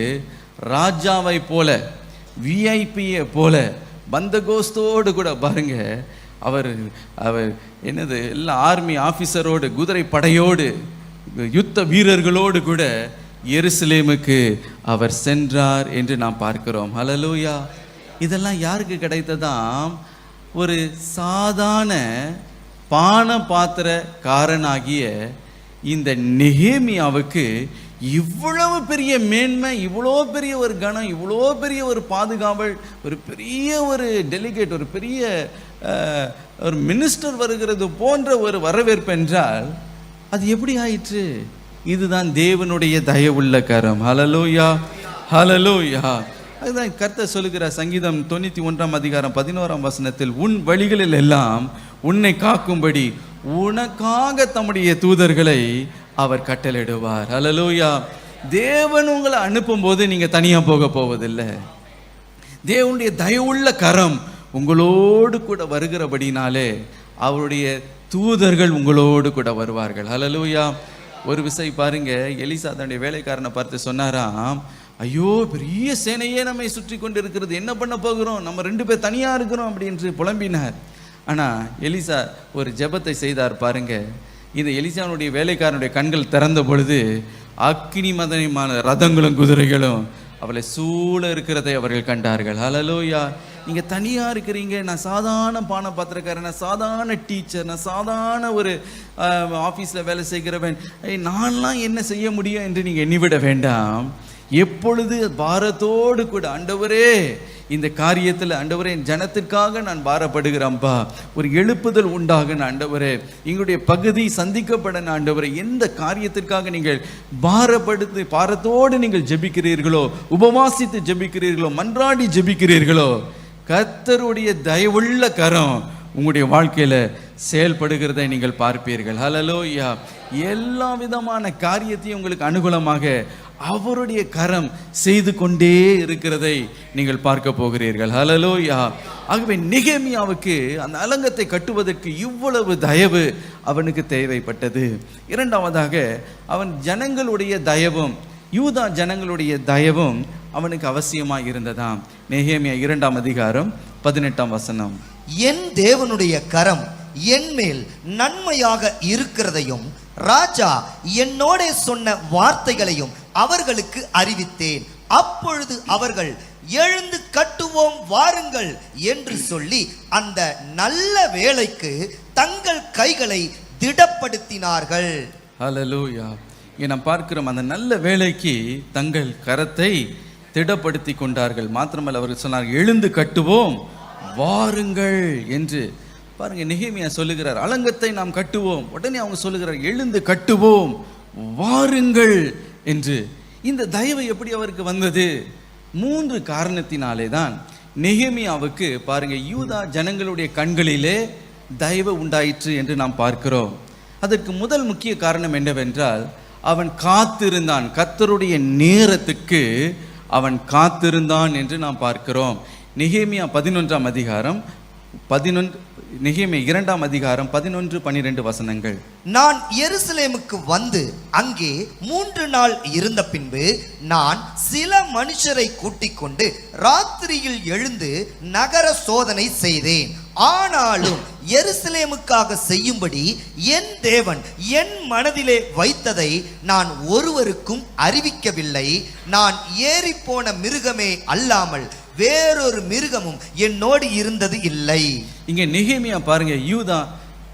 ராஜாவை போல, விஐபியை போல, பந்தகோஸ்தோடு கூட பாருங்க, அவர் என்னது எல்லா ஆர்மி ஆஃபீஸரோடு, குதிரை படையோடு, யுத்த வீரர்களோடு கூட எருசலேமுக்கு அவர் சென்றார் என்று நாம் பார்க்கிறோம். ஹல்லேலூயா. இதெல்லாம் யாருக்கு கிடைத்ததாம்? ஒரு சாதாரண பான பாத்திரக்காரனாகிய இந்த நெகேமியாவுக்கு இவ்வளவு பெரிய மேன்மை, இவ்வளோ பெரிய ஒரு கணம், இவ்வளோ பெரிய ஒரு பாதுகாவல், ஒரு பெரிய ஒரு டெலிகேட், ஒரு பெரிய ஒரு மினிஸ்டர் வருகிறது போன்ற ஒரு வரவேற்பு என்றால் அது எப்படி ஆயிற்று? இதுதான் தேவனுடைய தயவுள்ள கரம். ஹல்லேலூயா, ஹல்லேலூயா. அதுதான் கர்த்தர் சொல்லுகிறார் சங்கீதம் 91 அதிகாரம் 11 வசனத்தில், உன் வழிகளில் எல்லாம் உன்னை காக்கும்படி உனக்காக தம்முடைய தூதர்களை அவர் கட்டளையிடுவார். ஹல்லேலூயா. தேவன் உங்களை அனுப்பும் போது நீங்க தனியா போக போவதில்லை. தேவனுடைய தயவுள்ள கரம் உங்களோடு கூட வருகிறபடினாலே அவருடைய தூதர்கள் உங்களோடு கூட வருவார்கள். ஹல்லேலூயா. ஒரு விசை பாருங்க, எலிசா தன்னுடைய வேலைக்காரனை பார்த்து சொன்னாராம், ஐயோ பெரிய சேனையே நம்மை சுற்றி கொண்டு இருக்கிறது, என்ன பண்ண போகிறோம், நம்ம 2 பேர் தனியா இருக்கிறோம் அப்படின்னு புலம்பினார். ஆனா எலிசா ஒரு ஜெபத்தை செய்தார் பாருங்க. இந்த எலிசாவுடைய வேலைக்காரனுடைய கண்கள் திறந்த பொழுது அக்கினி மதனமான ரதங்களும் குதிரைகளும் அவளை சூழ இருக்கிறதை அவர்கள் கண்டார்கள். ஹல்லேலூயா. நீங்க தனியா இருக்கிறீங்க, நான் சாதாரண பான பாத்திரக்காரன், நான் சாதாரண டீச்சர், நான் சாதாரண ஒரு ஆஃபீஸில் வேலை செய்கிறவன், நான்லாம் என்ன செய்ய முடியும் என்று நீங்க எண்ணிவிட வேண்டாம். எப்பொழுது பாரத்தோடு கூட, ஆண்டவரே இந்த காரியத்தில், ஆண்டவரே என் ஜனத்திற்காக நான் பாரப்படுகிறேன்ப்பா, ஒரு எழுப்புதல் உண்டாக ஆண்டவரே, எங்களுடைய பகுதி சந்திக்கப்பட ஆண்டவரே, எந்த காரியத்திற்காக நீங்கள் பாரத்தோடு நீங்கள் ஜெபிக்கிறீர்களோ, உபவாசித்து ஜெபிக்கிறீர்களோ, மன்றாடி ஜெபிக்கிறீர்களோ, கர்த்தருடைய தயவுள்ள கரம் உங்களுடைய வாழ்க்கையில செயல்படுகிறதை நீங்கள் பார்ப்பீர்கள். ஹல்லேலூயா. எல்லா விதமான காரியத்தையும் உங்களுக்கு அனுகூலமாக அவருடைய கரம் செய்து கொண்டே இருக்கிறதை நீங்கள் பார்க்க போகிறீர்கள். ஹல்லேலூயா. ஆகவே நெகேமியாவுக்கு அந்த அலங்கத்தை கட்டுவதற்கு இவ்வளவு தயவு அவனுக்கு தேவைப்பட்டது. இரண்டாவதாக அவன் ஜனங்களுடைய தயவும், யூதா ஜனங்களுடைய தயவும் அவனுக்கு அவசியமாக இருந்ததாம். நெகேமியா 2 அதிகாரம் 18 வசனம், என் தேவனுடைய கரம் என் மேல் நன்மையாக இருக்கிறதையும் ராஜா என்னோட சொன்ன வார்த்தைகளையும் அவர்களுக்கு அறிவித்தேன். அப்பொழுது அவர்கள் எழுந்து கட்டுவோம் வாருங்கள் என்று சொல்லி அந்த நல்ல வேலைக்கு தங்கள் கைகளை திடப்படுத்தினார்கள். ஹல்லேலூயா. இங்கே நாம் பார்க்கிறோம், அந்த நல்ல வேலைக்கு தங்கள் கரத்தை திடப்படுத்தி கொண்டார்கள். மாத்திரமல்ல, அவர்கள் சொன்னார்கள், எழுந்து கட்டுவோம் வாருங்கள் என்று. பாருங்க, நெகேமியா சொல்லுகிறார், அலங்கத்தை நாம் கட்டுவோம். உடனே அவங்க சொல்லுகிறார், எழுந்து கட்டுவோம் வாருங்கள் என்று. இந்த தயவு எப்படி அவருக்கு வந்தது? 3 காரணத்தினாலே தான் நெகேமியாவுக்கு பாருங்க, யூதா ஜனங்களுடைய கண்களிலே தயவு உண்டாயிற்று என்று நாம் பார்க்கிறோம். அதற்கு முதல் முக்கிய காரணம் என்னவென்றால், அவன் காத்திருந்தான், கர்த்தருடைய நேரத்துக்கு அவன் காத்திருந்தான் என்று நாம் பார்க்கிறோம். நெகேமியா 11 அதிகாரம் 11, நெகேமியா 2 அதிகாரம் 11, 12 வசனங்கள். நான் எருசலேமுக்கு வந்து அங்கே 3 நாள் இருந்த பின்பு நான் சில மனுஷரை கூட்டிக் கொண்டு ராத்திரியில் எழுந்து நகர சோதனை செய்தேன். ஆனாலும் எருசலேமுக்காக செய்யும்படி என் தேவன் என் மனதிலே வைத்ததை நான் ஒருவருக்கும் அறிவிக்கவில்லை. நான் ஏறிப்போன மிருகமே அல்லாமல் வேறொரு மிருகமும் என்னோடு இருந்தது இல்லை. இங்கே நெகேமியா பாருங்க, யூதா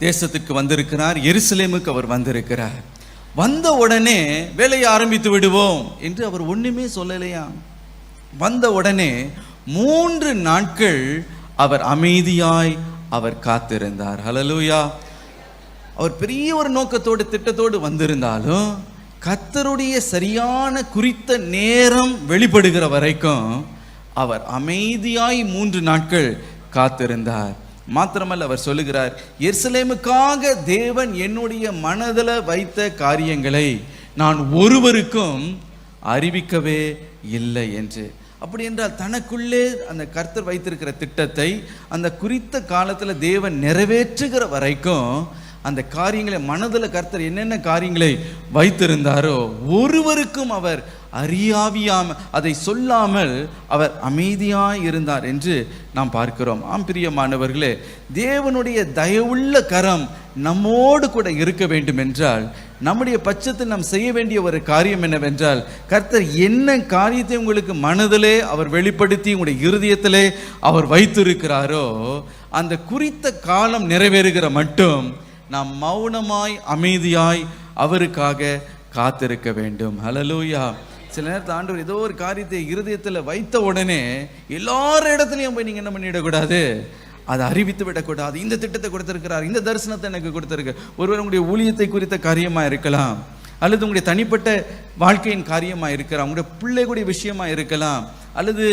தேசத்துக்கு வந்திருக்கிறார், எருசலேமுக்கு அவர் வந்திருக்கிறார். வந்த உடனே வேலையை ஆரம்பித்து விடுவோம் என்று அவர் ஒண்ணுமே சொல்லலையா. வந்த உடனே 3 நாட்கள் அவர் அமைதியாய் அவர் காத்திருந்தார். ஹல்லேலூயா. அவர் பெரிய ஒரு நோக்கத்தோடு திட்டத்தோடு வந்திருந்தாலும் கர்த்தருடைய சரியான குறித்த நேரம் வெளிப்படுகிற வரைக்கும் அவர் அமைதியாய் 3 நாட்கள் காத்திருந்தார். மாத்திரமல்ல, அவர் சொல்லுகிறார், எருசலேமுக்காக தேவன் என்னுடைய மனதில் வைத்த காரியங்களை நான் ஒருவருக்கும் அறிவிக்கவே இல்லை என்று. அப்படி என்றால் தனக்குள்ளே அந்த கர்த்தர் வைத்திருக்கிற திட்டத்தை அந்த குறித்த காலத்தில் தேவன் நிறைவேற்றுகிற வரைக்கும் அந்த காரியங்களை மனதில் கர்த்தர் என்னென்ன காரியங்களை வைத்திருந்தாரோ ஒருவருக்கும் அவர் அறியாவியாம அதை சொல்லாமல் அவர் அமைதியாய் இருந்தார் என்று நாம் பார்க்கிறோம். ஆம் பிரியமானவர்களே, தேவனுடைய தயவுள்ள கரம் நம்மோடு கூட இருக்க வேண்டும் என்றால் நம்முடைய பட்சத்தில் நாம் செய்ய வேண்டிய ஒரு காரியம் என்னவென்றால், கர்த்தர் என்ன காரியத்தை உங்களுக்கு மனதிலே அவர் வெளிப்படுத்தி உங்களுடைய இருதயத்திலே அவர் வைத்திருக்கிறாரோ அந்த குறித்த காலம் நிறைவேறுகிற மட்டும் நாம் மௌனமாய் அமைதியாய் அவருக்காக காத்திருக்க வேண்டும். ஹல்லேலூயா. சில நேரத்தில் ஆண்டவர் ஏதோ ஒரு காரியத்தை இருதயத்தில் வைத்த உடனே எல்லார இடத்துலையும் போய் நீங்கள் என்ன பண்ணிடக்கூடாது, அதை அறிவித்து விடக்கூடாது. இந்த திட்டத்தை கொடுத்திருக்கிறார், இந்த தரிசனத்தை எனக்கு கொடுத்திருக்கு. ஒருவர் உங்களுடைய ஊழியத்தை குறித்த காரியமாக இருக்கலாம், அல்லது உங்களுடைய தனிப்பட்ட வாழ்க்கையின் காரியமாக இருக்கலாம், உங்களுடைய பிள்ளைகளுடைய விஷயமாக இருக்கலாம், அல்லது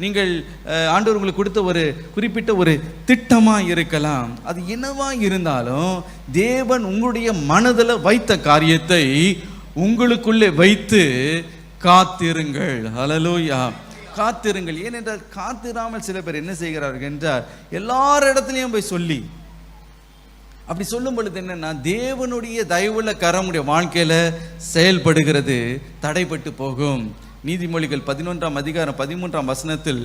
நீங்கள் ஆண்டவர் உங்களுக்கு கொடுத்த ஒரு குறிப்பிட்ட ஒரு திட்டமாக இருக்கலாம். அது என்னவா இருந்தாலும் தேவன் உங்களுடைய மனதில் வைத்த காரியத்தை உங்களுக்குள்ளே வைத்து காத்திருங்கள். ஹல்லேலூயா. காத்திருங்கள். ஏனென்றால் காத்திராமல் சில பேர் என்ன செய்கிறார்கள் என்றால் எல்லார இடத்துலையும் போய் சொல்லி, அப்படி சொல்லும் பொழுது என்னன்னா தேவனுடைய தயவுள்ள கரமுடைய வாழ்க்கையில செயல்படுகிறது தடைப்பட்டு போகும். நீதிமொழிகள் 11ஆம் அதிகாரம் 13ஆம் வசனத்தில்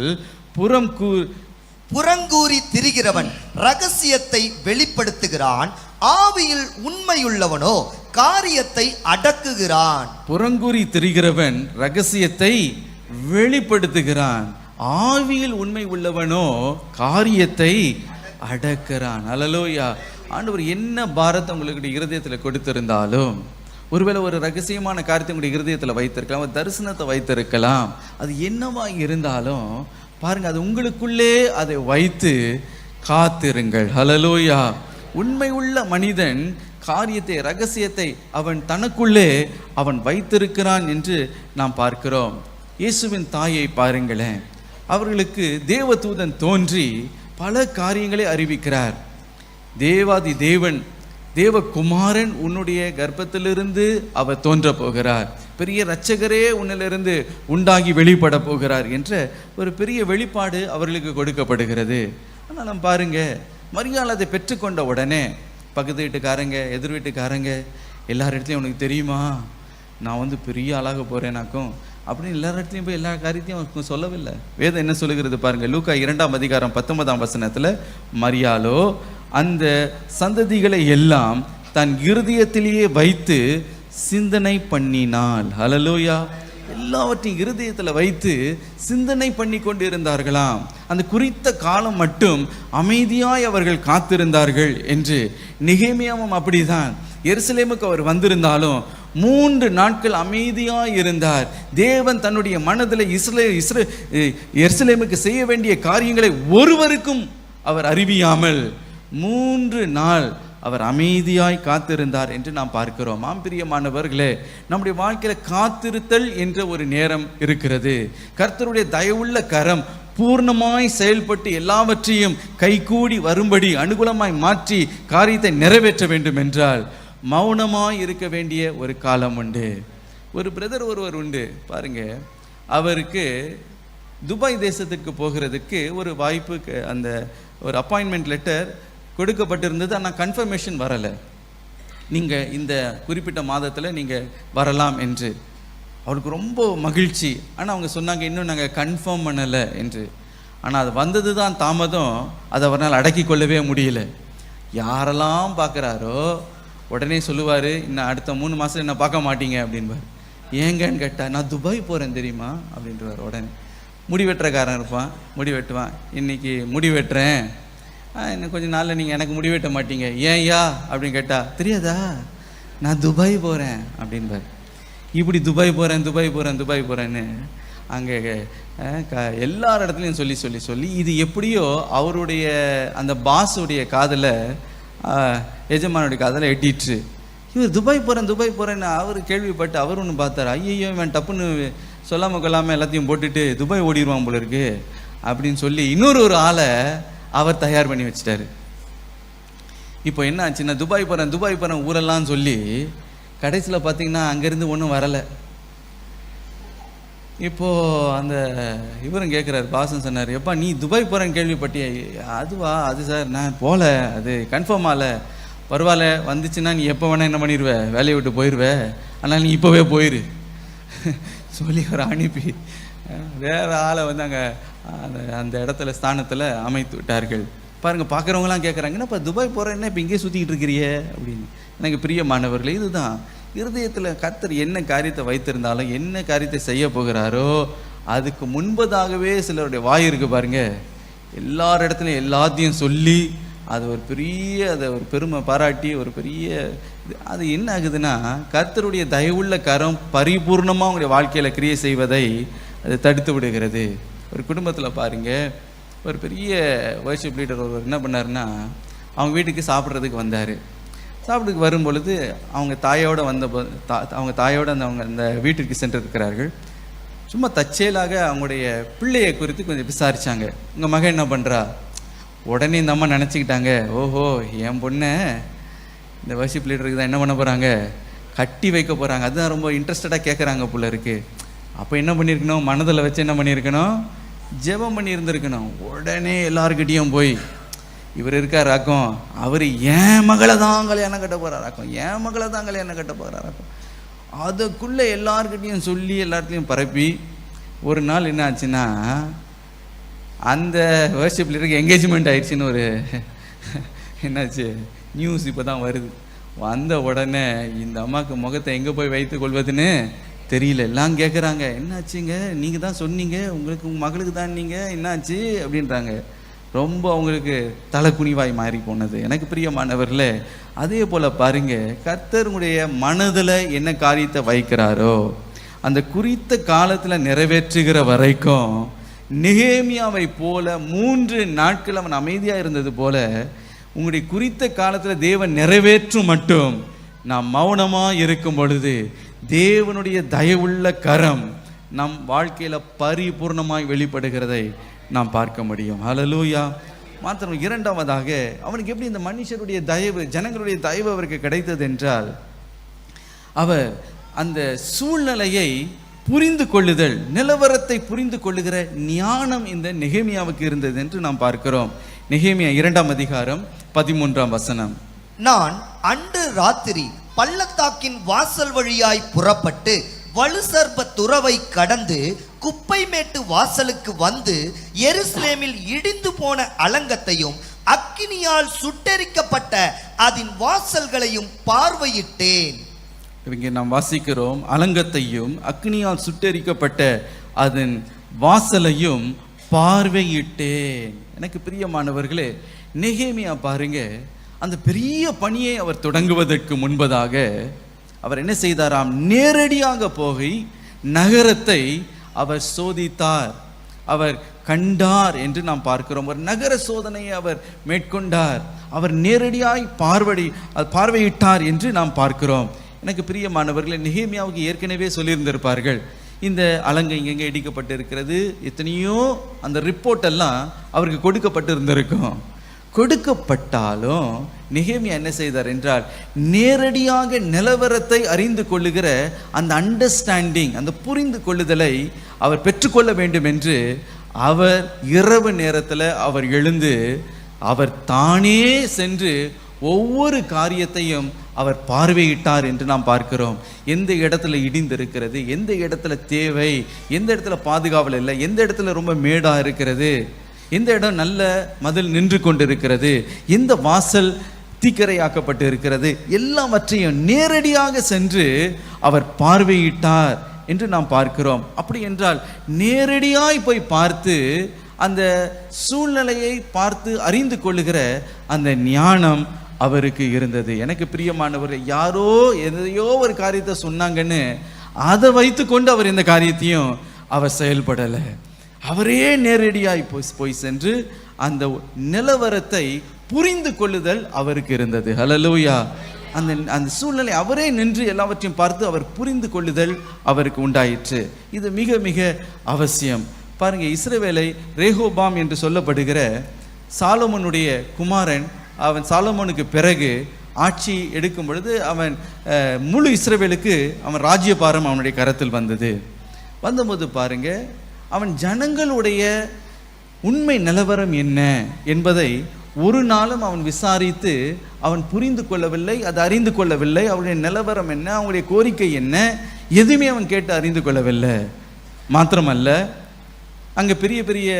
புறங்கூறி திரிகிறவன் ரகசியத்தை வெளிப்படுத்துகிறான், ஆவியில் உண்மையுள்ளவனோ காரியத்தை அடக்குகிறான். புறங்கூறி திரிகிறவன் ரகசியத்தை வெளிப்படுத்துகிறான், ஆவியில் உண்மை உள்ளவனோ காரியத்தை அடக்குறான். ஹல்லேலூயா. ஆண்டவர் என்ன பாரத்தை உங்களுடைய இருதயத்தில் கொடுத்திருந்தாலும், ஒருவேளை ஒரு ரகசியமான காரியத்தை உங்களுடைய இருதயத்தில் வைத்திருக்கலாம், ஒரு தரிசனத்தை வைத்திருக்கலாம், அது என்னவா இருந்தாலும் பாருங்க, அது உங்களுக்குள்ளே அதை வைத்து காத்திருங்கள். ஹல்லேலூயா. உண்மை உள்ள மனிதன் காரியத்தை ரகசியத்தை அவன் தனக்குள்ளே அவன் வைத்திருக்கிறான் என்று நாம் பார்க்கிறோம். இயேசுவின் தாயை பாருங்களேன், அவர்களுக்கு தேவதூதன் தோன்றி பல காரியங்களை அறிவிக்கிறார். தேவாதி தேவன் தேவகுமாரன் உன்னுடைய கர்ப்பத்திலிருந்து அவர் தோன்ற போகிறார், பெரிய இரட்சகரே உன்னிலிருந்து உண்டாகி வெளிப்பட போகிறார் என்ற ஒரு பெரிய வெளிப்பாடு அவர்களுக்கு கொடுக்கப்படுகிறது. ஆனால் பாருங்க, மரியாள் அதை பெற்றுக்கொண்ட உடனே பக்கத்து வீட்டுக்காரங்க எதிர் வீட்டுக்காரங்க எல்லார் இடத்துலையும் உனக்கு தெரியுமா நான் பெரிய ஆளாக போகிறேனாக்கும் அப்படின்னு எல்லார் இடத்துலையும் போய் எல்லா காரியத்தையும் சொல்லவில்லை. வேதம் என்ன சொல்லுகிறது பாருங்க. லூக்கா 2ஆம் அதிகாரம் 19ஆம் வசனத்தில், மரியாளோ அந்த சந்ததிகளை எல்லாம் தன் இருதயத்திலேயே வைத்து சிந்தனை பண்ணினாள். ஹல்லேலூயா. எல்லாவற்றையும் இருதயத்தில் வைத்து சிந்தனை பண்ணி கொண்டு இருந்தார்களாம். அந்த குறித்த காலம் மட்டும் அமைதியாய் அவர்கள் காத்திருந்தார்கள் என்று. நெகேமியாவும் அப்படிதான். எருசலேமுக்கு அவர் வந்திருந்தாலும் 3 நாட்கள் அமைதியாய் இருந்தார். தேவன் தன்னுடைய மனதில் எருசலேமுக்கு செய்ய வேண்டிய காரியங்களை ஒருவருக்கும் அவர் அறிவியாமல் 3 நாள் அவர் அமைதியாய் காத்திருந்தார் என்று நாம் பார்க்கிறோம். ஆம் பிரியமானவர்களே, நம்முடைய வாழ்க்கையில் காத்திருத்தல் என்ற ஒரு நேரம் இருக்கிறது. கர்த்தருடைய தயவுள்ள கரம் பூர்ணமாய் செயல்பட்டு எல்லாவற்றையும் கைகூடி வரும்படி அனுகூலமாய் மாற்றி காரியத்தை நிறைவேற்ற வேண்டும் என்றால் மௌனமாய் இருக்க வேண்டிய ஒரு காலம் உண்டு. ஒரு பிரதர் ஒருவர் உண்டு பாருங்க, அவருக்கு துபாய் தேசத்துக்கு போகிறதுக்கு ஒரு வாய்ப்பு, அந்த ஒரு அப்பாயின்மெண்ட் லெட்டர் கொடுக்கப்பட்டிருந்தது. ஆனால் கன்ஃபர்மேஷன் வரலை, நீங்கள் இந்த குறிப்பிட்ட மாதத்தில் நீங்கள் வரலாம் என்று. அவருக்கு ரொம்ப மகிழ்ச்சி. ஆனால் அவங்க சொன்னாங்க இன்னும் நாங்கள் கன்ஃபார்ம் பண்ணலை என்று. ஆனால் அது வந்தது தான் தாமதம், அதை அவரால் அடக்கி கொள்ளவே முடியல. யாரெல்லாம் பார்க்குறாரோ உடனே சொல்லுவார், இன்னும் அடுத்த 3 மாதம் என்ன பார்க்க மாட்டீங்க அப்படின்பார். ஏங்கன்னு கேட்டால், நான் துபாய் போகிறேன் தெரியுமா அப்படின்றவார். உடனே முடி வெட்டுறக்காரன் இருப்பான், முடி வெட்டுவான். இன்றைக்கி முடி வெட்டுறேன், இன்னும் கொஞ்சம் நாளில் நீங்கள் எனக்கு முடி வெட்ட மாட்டீங்க. ஏன்யா அப்படின்னு கேட்டால், தெரியாதா நான் துபாய் போகிறேன் அப்படின்பார். இப்படி துபாய் போகிறேன்னு அங்கே எல்லார் இடத்துலையும் சொல்லி சொல்லி சொல்லி இது எப்படியோ அவருடைய அந்த பாஸுடைய காதில், எஜமானுடைய காதில் எட்டிட்டு, இவர் துபாய் போகிறேன்னு அவர் கேள்விப்பட்டு அவர் ஒன்று பார்த்தார். ஐயோ இவன் டப்புன்னு சொல்லாமல் கொள்ளாமல் எல்லாத்தையும் போட்டுட்டு துபாய் ஓடிடுவான் போல இருக்கு அப்படின்னு சொல்லி இன்னொரு ஆளை அவர் தயார் பண்ணி வச்சிட்டாரு. இப்போ என்ன ஆச்சுன்னா, துபாய் போகிறேன் ஊரெல்லாம் சொல்லி கடைசியில் பார்த்தீங்கன்னா அங்கேருந்து ஒன்றும் வரலை. இப்போது அந்த இவரும் கேட்குறாரு, பாசன் சொன்னார், எப்பா நீ துபாய் போகிறேன்னு கேள்விப்பட்டியா? அதுவா? அது சார் நான் போகல, அது கன்ஃபார்ம் ஆகலை. பரவாயில்ல, வந்துச்சுன்னா நீ எப்போ வேணால் என்ன பண்ணிடுவ, வேலையை விட்டு போயிடுவேன், ஆனால் நீ இப்போவே போயிரு சொல்லி அவர் அனுப்பி வேறு ஆளை வந்து அங்கே அந்த இடத்துல ஸ்தானத்தில் அமைத்து விட்டார்கள். பாருங்கள், பார்க்குறவங்களாம் கேட்குறாங்க, என்னப்பா துபாய் போகிறேன்னா இப்போ இங்கேயே சுற்றிக்கிட்டு இருக்கிறியே அப்படின்னு. எனக்கு பிரியமானவர்களே, இதுதான் இருதயத்தில் கர்த்தர் என்ன காரியத்தை வைத்திருந்தாலும், என்ன காரியத்தை செய்ய போகிறாரோ அதுக்கு முன்பதாகவே சிலருடைய வாய் இருக்கு பாருங்க, எல்லார் இடத்துலையும் எல்லாத்தையும் சொல்லி அது ஒரு பெரிய, அதை ஒரு பெருமை பாராட்டி ஒரு பெரிய அது என்ன ஆகுதுன்னா, கர்த்தருடைய தயவுள்ள கரம் பரிபூர்ணமாக அவங்களுடைய வாழ்க்கையில் கிரியை செய்வதை அது தடுத்து விடுகிறது. ஒரு குடும்பத்தில் பாருங்கள், ஒரு பெரிய வர்ஷிப் லீடர் ஒருவர் என்ன பண்ணாருன்னா, அவங்க வீட்டுக்கு சாப்பிட்றதுக்கு வந்தார். சாப்பிட்டுக்கு வரும் பொழுது அவங்க தாயோடு அவங்க தாயோடு அந்த வீட்டிற்கு சென்றிருக்கிறார்கள். சும்மா தற்செயலாக அவங்களுடைய பிள்ளையை குறித்து கொஞ்சம் விசாரித்தாங்க. உங்கள் மகன் என்ன பண்ணுறா? உடனே இந்த அம்மா நினச்சிக்கிட்டாங்க, ஓஹோ என் பொண்ணை இந்த வர்ஷிப் லீடருக்கு தான் என்ன பண்ண போகிறாங்க, கட்டி வைக்க போகிறாங்க. அதுதான் ரொம்ப இன்ட்ரெஸ்டடாக கேட்குறாங்க போல இருக்குது. அப்போ என்ன பண்ணியிருக்கணும், மனதில் வச்சு என்ன பண்ணியிருக்கணும், ஜெபம் பண்ணியிருந்திருக்கணும். உடனே எல்லாருக்கிட்டேயும் போய், இவர் இருக்காராக்கும், அவர் என் மகளை தான் கல்யாணம் கட்ட போகிறாராக்கும், என் மகளை தான் கல்யாணம் கட்ட போகிறாராக்கும். அதுக்குள்ளே எல்லாருக்கிட்டையும் சொல்லி எல்லாத்தையும் பரப்பி ஒரு நாள் என்ன ஆச்சுன்னா, அந்த வர்ஷிப் லீடருக்கு என்கேஜ்மெண்ட் ஆயிடுச்சுன்னு ஒரு என்னாச்சு நியூஸ் இப்போ தான் வருது. வந்த உடனே இந்த அம்மாவுக்கு முகத்தை எங்கே போய் வைத்து கொள்வதுன்னு தெரியல. எல்லாம் கேட்குறாங்க, என்னாச்சுங்க, நீங்கள் தான் சொன்னீங்க, உங்களுக்கு உங்கள் மகளுக்கு தான் நீங்கள், என்னாச்சு அப்படின்றாங்க. ரொம்ப அவங்களுக்கு தலை குனிவாய் மாறி போனது. எனக்கு பிரியமானவர்களே, அதே போல் பாருங்க, கர்த்தருடைய மனதில் என்ன காரியத்தை வைக்கிறாரோ அந்த குறித்த காலத்தில் நிறைவேற்றுகிற வரைக்கும், நெகேமியாவை போல 3 நாட்கள் அவன் அமைதியாக இருந்தது போல, உங்களுடைய குறித்த காலத்தில் தேவன் நிறைவேற்றும் மட்டும் நாம் மௌனமாக இருக்கும் பொழுது தேவனுடைய தயவுள்ள கரம் நம் வாழ்க்கையில் பரிபூர்ணமாய் வெளிப்படுகிறதை நாம் பார்க்க முடியும். ஹல்லேலூயா. மாத்திரம் இரண்டாவதாக, அவனுக்கு எப்படி இந்த மனுஷருடைய தயவு, ஜனங்களுடைய தயவு அவருக்கு கிடைத்தது என்றால், அவர் அந்த சூழ்நிலையை புரிந்து கொள்ளுதல், நிலவரத்தை புரிந்து கொள்ளுகிற ஞானம் இந்த நெகேமியாவுக்கு இருந்தது என்று நாம் பார்க்கிறோம். நெகேமியா 2ஆம் அதிகாரம் 13ஆம் வசனம். நான் அன்று ராத்திரி பள்ளத்தாக்கின் வாசல் வழியாய் புறப்பட்டு வலுசர்ப துறவை கடந்து குப்பை மேட்டு வாசலுக்கு வந்து எருசலேமில் இடிந்து போன அலங்கத்தையும் அக்கினியால் சுட்டெரிக்கப்பட்ட அதன் வாசல்களையும் பார்வையிட்டேன். இங்கே நாம் வாசிக்கிறோம், அலங்கத்தையும் அக்னியால் சுட்டெரிக்கப்பட்ட அதன் வாசலையும் பார்வையிட்டேன். எனக்கு பிரியமானவர்களே, நெகேமியா பாருங்க, அந்த பெரிய பணியை அவர் தொடங்குவதற்கு முன்பதாக அவர் என்ன செய்தாராம், நேரடியாக போய் நகரத்தை அவர் சோதித்தார், அவர் கண்டார் என்று நாம் பார்க்கிறோம். ஒரு நகர சோதனையை அவர் மேற்கொண்டார், அவர் நேரடியாய் பார்வையிட்டார் என்று நாம் பார்க்கிறோம். எனக்கு பிரியமானவர்களே, நெகேமியாவுக்கு ஏற்கனவே சொல்லியிருந்திருப்பார்கள், இந்த அலங்கை இங்கெங்கே இடிக்கப்பட்டு இருக்கிறது, எத்தனையோ அந்த ரிப்போர்ட் எல்லாம் அவருக்கு கொடுக்கப்பட்டு இருந்திருக்கும். கொடுக்கப்பட்டாலும் நெகேமியா என்ன செய்தார் என்றால், நேரடியாக நிலவரத்தை அறிந்து கொள்ளுகிற அந்த அண்டர்ஸ்டாண்டிங், அந்த புரிந்து கொள்ளுதலை அவர் பெற்றுக்கொள்ள வேண்டும் என்று அவர் இரவு நேரத்தில் அவர் எழுந்து அவர் தானே சென்று ஒவ்வொரு காரியத்தையும் அவர் பார்வையிட்டார் என்று நாம் பார்க்கிறோம். எந்த இடத்துல இடிந்திருக்கிறது, எந்த இடத்துல தேவை, எந்த இடத்துல பாதுகாவல் இல்லை, எந்த இடத்துல ரொம்ப மேடா இருக்கிறது, எந்த இடம் நல்ல மதில் நின்று கொண்டிருக்கிறது, எந்த வாசல் தீக்கரையாக்கப்பட்டு இருக்கிறது, எல்லாவற்றையும் நேரடியாக சென்று அவர் பார்வையிட்டார் என்று நாம் பார்க்கிறோம். அப்படி என்றால் நேரடியாய் போய் பார்த்து அந்த சூழ்நிலையை பார்த்து அறிந்து கொள்ளுகிற அந்த ஞானம் அவருக்கு இருந்தது. எனக்கு பிரியமானவர்கள், யாரோ எதையோ ஒரு காரியத்தை சொன்னாங்கன்னு அதை வைத்து கொண்டு அவர் இந்த காரியத்தையும் அவர் செயல்படலை. அவரே நேரடியாய் போய் சென்று அந்த நிலவரத்தை புரிந்து கொள்ளுதல் அவருக்கு இருந்தது. ஹல்லேலூயா. அந்த சூழ்நிலை அவரே நின்று எல்லாவற்றையும் பார்த்து அவர் புரிந்து கொள்ளுதல் அவருக்கு உண்டாயிற்று. இது மிக மிக அவசியம். பாருங்க, இஸ்ரவேலை ரேகோபாம் என்று சொல்லப்படுகிற சாலமோனுடைய குமாரன், அவன் சாலமோனுக்கு பிறகு ஆட்சி எடுக்கும் பொழுது அவன் முழு இஸ்ரவேலுக்கு அவன் ராஜ்யபாரம் அவனுடைய கரத்தில் வந்தது. வந்தபோது பாருங்க, அவன் ஜனங்களுடைய உண்மை நிலவரம் என்ன என்பதை ஒரு நாளும் அவன் விசாரித்து அவன் புரிந்து கொள்ளவில்லை, அதை அறிந்து கொள்ளவில்லை. அவருடைய நிலவரம் என்ன, அவங்களுடைய கோரிக்கை என்ன, எதுவுமே அவன் கேட்டு அறிந்து கொள்ளவில்லை. மாத்திரமல்ல, அங்கே பெரிய பெரிய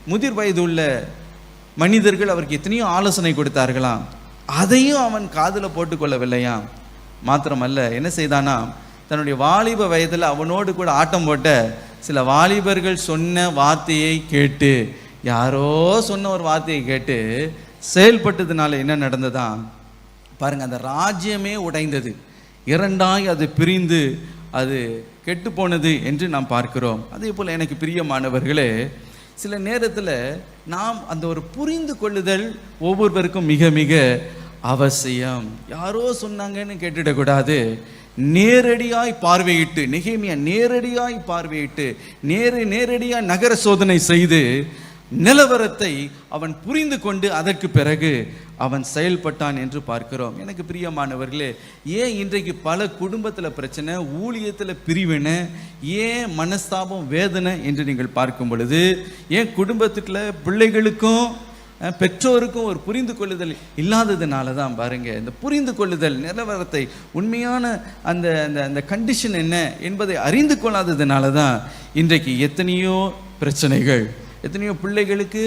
முதிர் வயது உள்ள மனிதர்கள் அவருக்கு எத்தனையோ ஆலோசனை கொடுத்தார்களாம், அதையும் அவன் காதில் போட்டு கொள்ளவில்லையாம். மாத்திரமல்ல, என்ன செய்தானா, தன்னுடைய வாலிப வயதில் அவனோடு கூட ஆட்டம் போட்ட சில வாலிபர்கள் சொன்ன வார்த்தையை கேட்டு, யாரோ சொன்ன ஒரு வார்த்தையை கேட்டு செயல்பட்டதுனால என்ன நடந்ததா பாருங்க, அந்த ராஜ்யமே உடைந்தது, இரண்டாய் அது பிரிந்து அது கெட்டு போனது என்று நாம் பார்க்கிறோம். அதே போல் எனக்கு பிரியமானவர்களே, சில நேரத்தில் நாம் அந்த ஒரு புரிந்து கொள்ளுதல் ஒவ்வொருவருக்கும் மிக மிக அவசியம். யாரோ சொன்னாங்கன்னு கேட்டுடக்கூடாது. நேரடியாய் பார்வையிட்டு, நெகேமியா நேரடியாய் பார்வையிட்டு நேரடியாய் நகர சோதனை செய்து நிலவரத்தை அவன் புரிந்து கொண்டு அதற்கு பிறகு அவன் செயல்பட்டான் என்று பார்க்கிறோம். எனக்கு பிரியமானவர்களே, ஏன் இன்றைக்கு பல குடும்பத்தில் பிரச்சனை, ஊழியத்தில் பிரிவினை, ஏன் மனஸ்தாபம், வேதனை என்று நீங்கள் பார்க்கும் பொழுது, ஏன் குடும்பத்துக்குள்ள பிள்ளைகளுக்கும் பெற்றோருக்கும் ஒரு புரிந்து கொள்ளுதல் இல்லாததுனால தான் பாருங்க. இந்த புரிந்து கொள்ளுதல், நிலவரத்தை, உண்மையான அந்த அந்த கண்டிஷன் என்ன என்பதை அறிந்து கொள்ளாததுனால தான் இன்றைக்கு எத்தனையோ பிரச்சனைகள், எத்தனையோ பிள்ளைகளுக்கு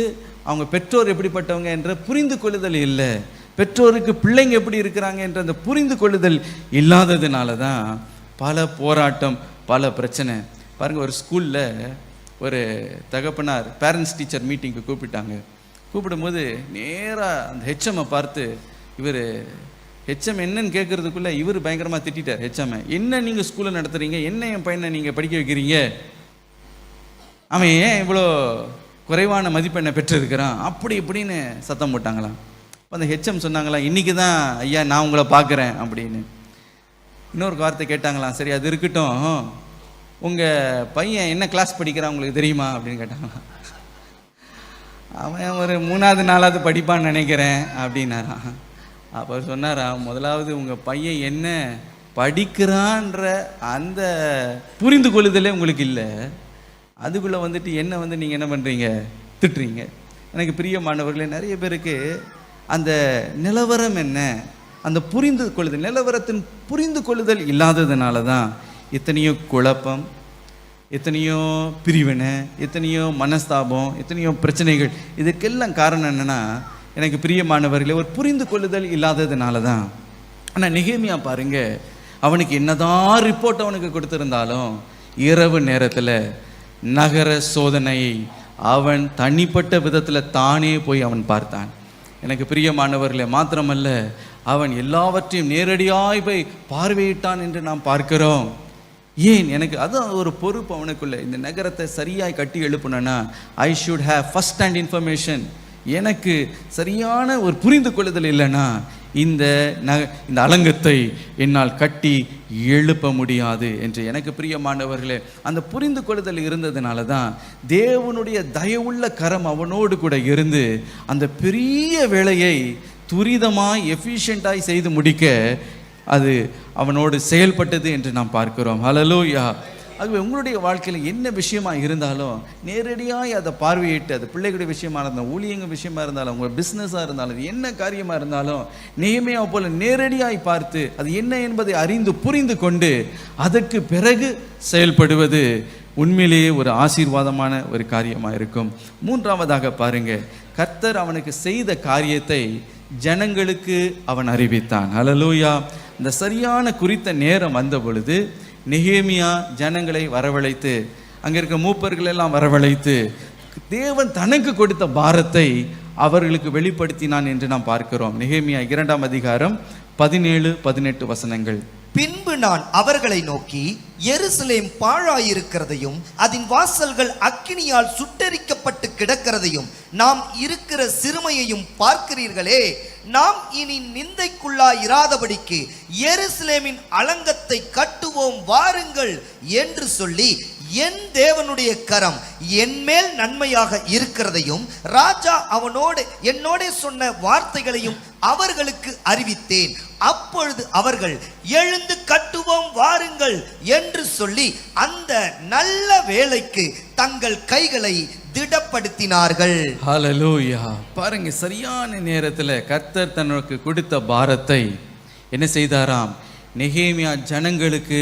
அவங்க பெற்றோர் எப்படிப்பட்டவங்க என்ற புரிந்து கொள்ளுதல் இல்லை, பெற்றோருக்கு பிள்ளைங்க எப்படி இருக்கிறாங்க என்ற அந்த புரிந்து கொள்ளுதல் இல்லாததுனால தான் பல போராட்டம், பல பிரச்சனை. பாருங்கள், ஒரு ஸ்கூலில் ஒரு தகப்பனார் பேரண்ட்ஸ் டீச்சர் மீட்டிங்க்கு கூப்பிட்டாங்க. கூப்பிடும்போது நேராக அந்த ஹெச்எம்மை பார்த்து, இவர் ஹெச்எம் என்னன்னு கேட்குறதுக்குள்ளே இவர் பயங்கரமாக திட்டார். ஹெச்எம்மை, என்ன நீங்கள் ஸ்கூலில் நடத்துகிறீங்க, என்ன என் பையனை நீங்கள் படிக்க வைக்கிறீங்க, அவன் ஏன் இவ்வளோ குறைவான மதிப்பெண்ணை பெற்றிருக்கிறான், அப்படி இப்படின்னு சத்தம் போட்டாங்களாம். அந்த ஹெச்எம் சொன்னாங்களாம், இன்றைக்கி தான் ஐயா நான் உங்களை பார்க்குறேன் அப்படின்னு. இன்னொரு வார்த்தை கேட்டாங்களாம், சரி அது இருக்கட்டும், உங்கள் பையன் என்ன கிளாஸ் படிக்கிறான் உங்களுக்கு தெரியுமா அப்படின்னு கேட்டாங்களாம். அவன் ஒரு 3வது 4வது படிப்பான்னு நினைக்கிறேன் அப்படின்னாரான். அப்போ சொன்னாராம், முதலாவது உங்கள் பையன் என்ன படிக்கிறான்ற அந்த புரிந்து கொள்ளுதலே உங்களுக்கு இல்லை, அதுக்குள்ளே வந்துட்டு என்ன நீங்கள் என்ன பண்ணுறீங்க, திட்டுறீங்க. எனக்கு பிரியமானவர்களே, நிறைய பேருக்கு அந்த நிலவரம் என்ன, அந்த புரிந்து கொள்ளுதல், நிலவரத்தின் புரிந்து கொள்ளுதல் இல்லாததுனால தான் எத்தனையோ குழப்பம், எத்தனையோ பிரிவினை, எத்தனையோ மனஸ்தாபம், எத்தனையோ பிரச்சனைகள். இதுக்கெல்லாம் காரணம் என்னென்னா, எனக்கு பிரியமானவர்களே, ஒரு புரிந்து கொள்ளுதல் இல்லாததுனால தான். ஆனால் நெகேமியா பாருங்க, அவனுக்கு என்னதான் ரிப்போர்ட் அவனுக்கு கொடுத்துருந்தாலும் இரவு நேரத்தில் நகர சோதனையை அவன் தனிப்பட்ட விதத்தில் தானே போய் அவன் பார்த்தான். எனக்கு பிரியமானவர்களே, மாத்திரமல்ல, அவன் எல்லாவற்றையும் நேரடியாய் போய் பார்வையிட்டான் என்று நாம் பார்க்கிறோம். ஏன், எனக்கு அதுதான் ஒரு பொறுப்பு அவனுக்குள்ள. இந்த நகரத்தை சரியாய் கட்டி எழுப்புனா I should have first hand information. எனக்கு சரியான ஒரு புரிந்து கொள்ளுதல் இல்லைன்னா இந்த அலங்கத்தை என்னால் கட்டி எழுப்ப முடியாது என்று. எனக்கு பிரியமானவர்களே, அந்த புரிந்து கொள்ளுதல் இருந்ததுனால தான் தேவனுடைய தயவுள்ள கரம் அவனோடு கூட இருந்து அந்த பெரிய வேலையை துரிதமாய் எஃபிஷியண்டாய் செய்து முடிக்க அது அவனோடு செயல்பட்டது என்று நாம் பார்க்கிறோம். ஹல்லேலூயா. ஆகவே உங்களுடைய வாழ்க்கையில் என்ன விஷயமா இருந்தாலும் நேரடியாய் அதை பார்வையிட்டு, அது பிள்ளைகளுடைய விஷயமா இருந்தாலும், ஊழியங்க விஷயமா இருந்தாலும், உங்கள் பிஸ்னஸாக இருந்தாலும், என்ன காரியமாக இருந்தாலும் நெகேமியா போல நேரடியாய் பார்த்து அது என்ன என்பதை அறிந்து புரிந்து கொண்டு அதற்கு பிறகு செயல்படுவது உண்மையிலேயே ஒரு ஆசீர்வாதமான ஒரு காரியமாக இருக்கும். 3வதாக பாருங்க, கர்த்தர் அவனுக்கு செய்த காரியத்தை ஜனங்களுக்கு அவன் அறிவித்தான். ஹல்லேலூயா. இந்த சரியான குறித்த நேரம் வந்த பொழுது நெகேமியா ஜனங்களை வரவழைத்து, அங்கே இருக்க மூப்பர்கள் எல்லாம் வரவழைத்து தேவன் தனக்கு கொடுத்த பாரத்தை அவர்களுக்கு வெளிப்படுத்தினான் என்று நாம் பார்க்கிறோம். நெகேமியா 2ஆம் அதிகாரம் 17-18 வசனங்கள். பின்பு நான் அவர்களை நோக்கி, எருசலேம் பாழாயிருக்கிறதையும் அதன் வாசல்கள் அக்கினியால் சுட்டெரிக்கப்பட்டு கிடக்கிறதையும் நாம் இருக்கிற சிறுமையையும் பார்க்கிறீர்களே, நாம் இனி நிந்தைக்குள்ளாயிராதபடிக்கு எருசலேமின் அலங்கத்தை கட்டுவோம் வாருங்கள் என்று சொல்லி என் தேவனுடைய கரம் என் மேல் நன்மையாக இருக்கிறதையும் ராஜா என்னோட சொன்ன வார்த்தைகளையும் அவர்களுக்கு அறிவித்தேன். அப்பொழுது அவர்கள் எழுந்து கட்டுவோம் வாருங்கள் என்று சொல்லி அந்த நல்ல வேலைக்கு தங்கள் கைகளை திடப்படுத்தினார்கள். ஹல்லேலூயா. பாருங்க, சரியான நேரத்தில் கர்த்தர் தனக்கு கொடுத்த பாரத்தை என்ன செய்தாராம்? நெகேமியா ஜனங்களுக்கு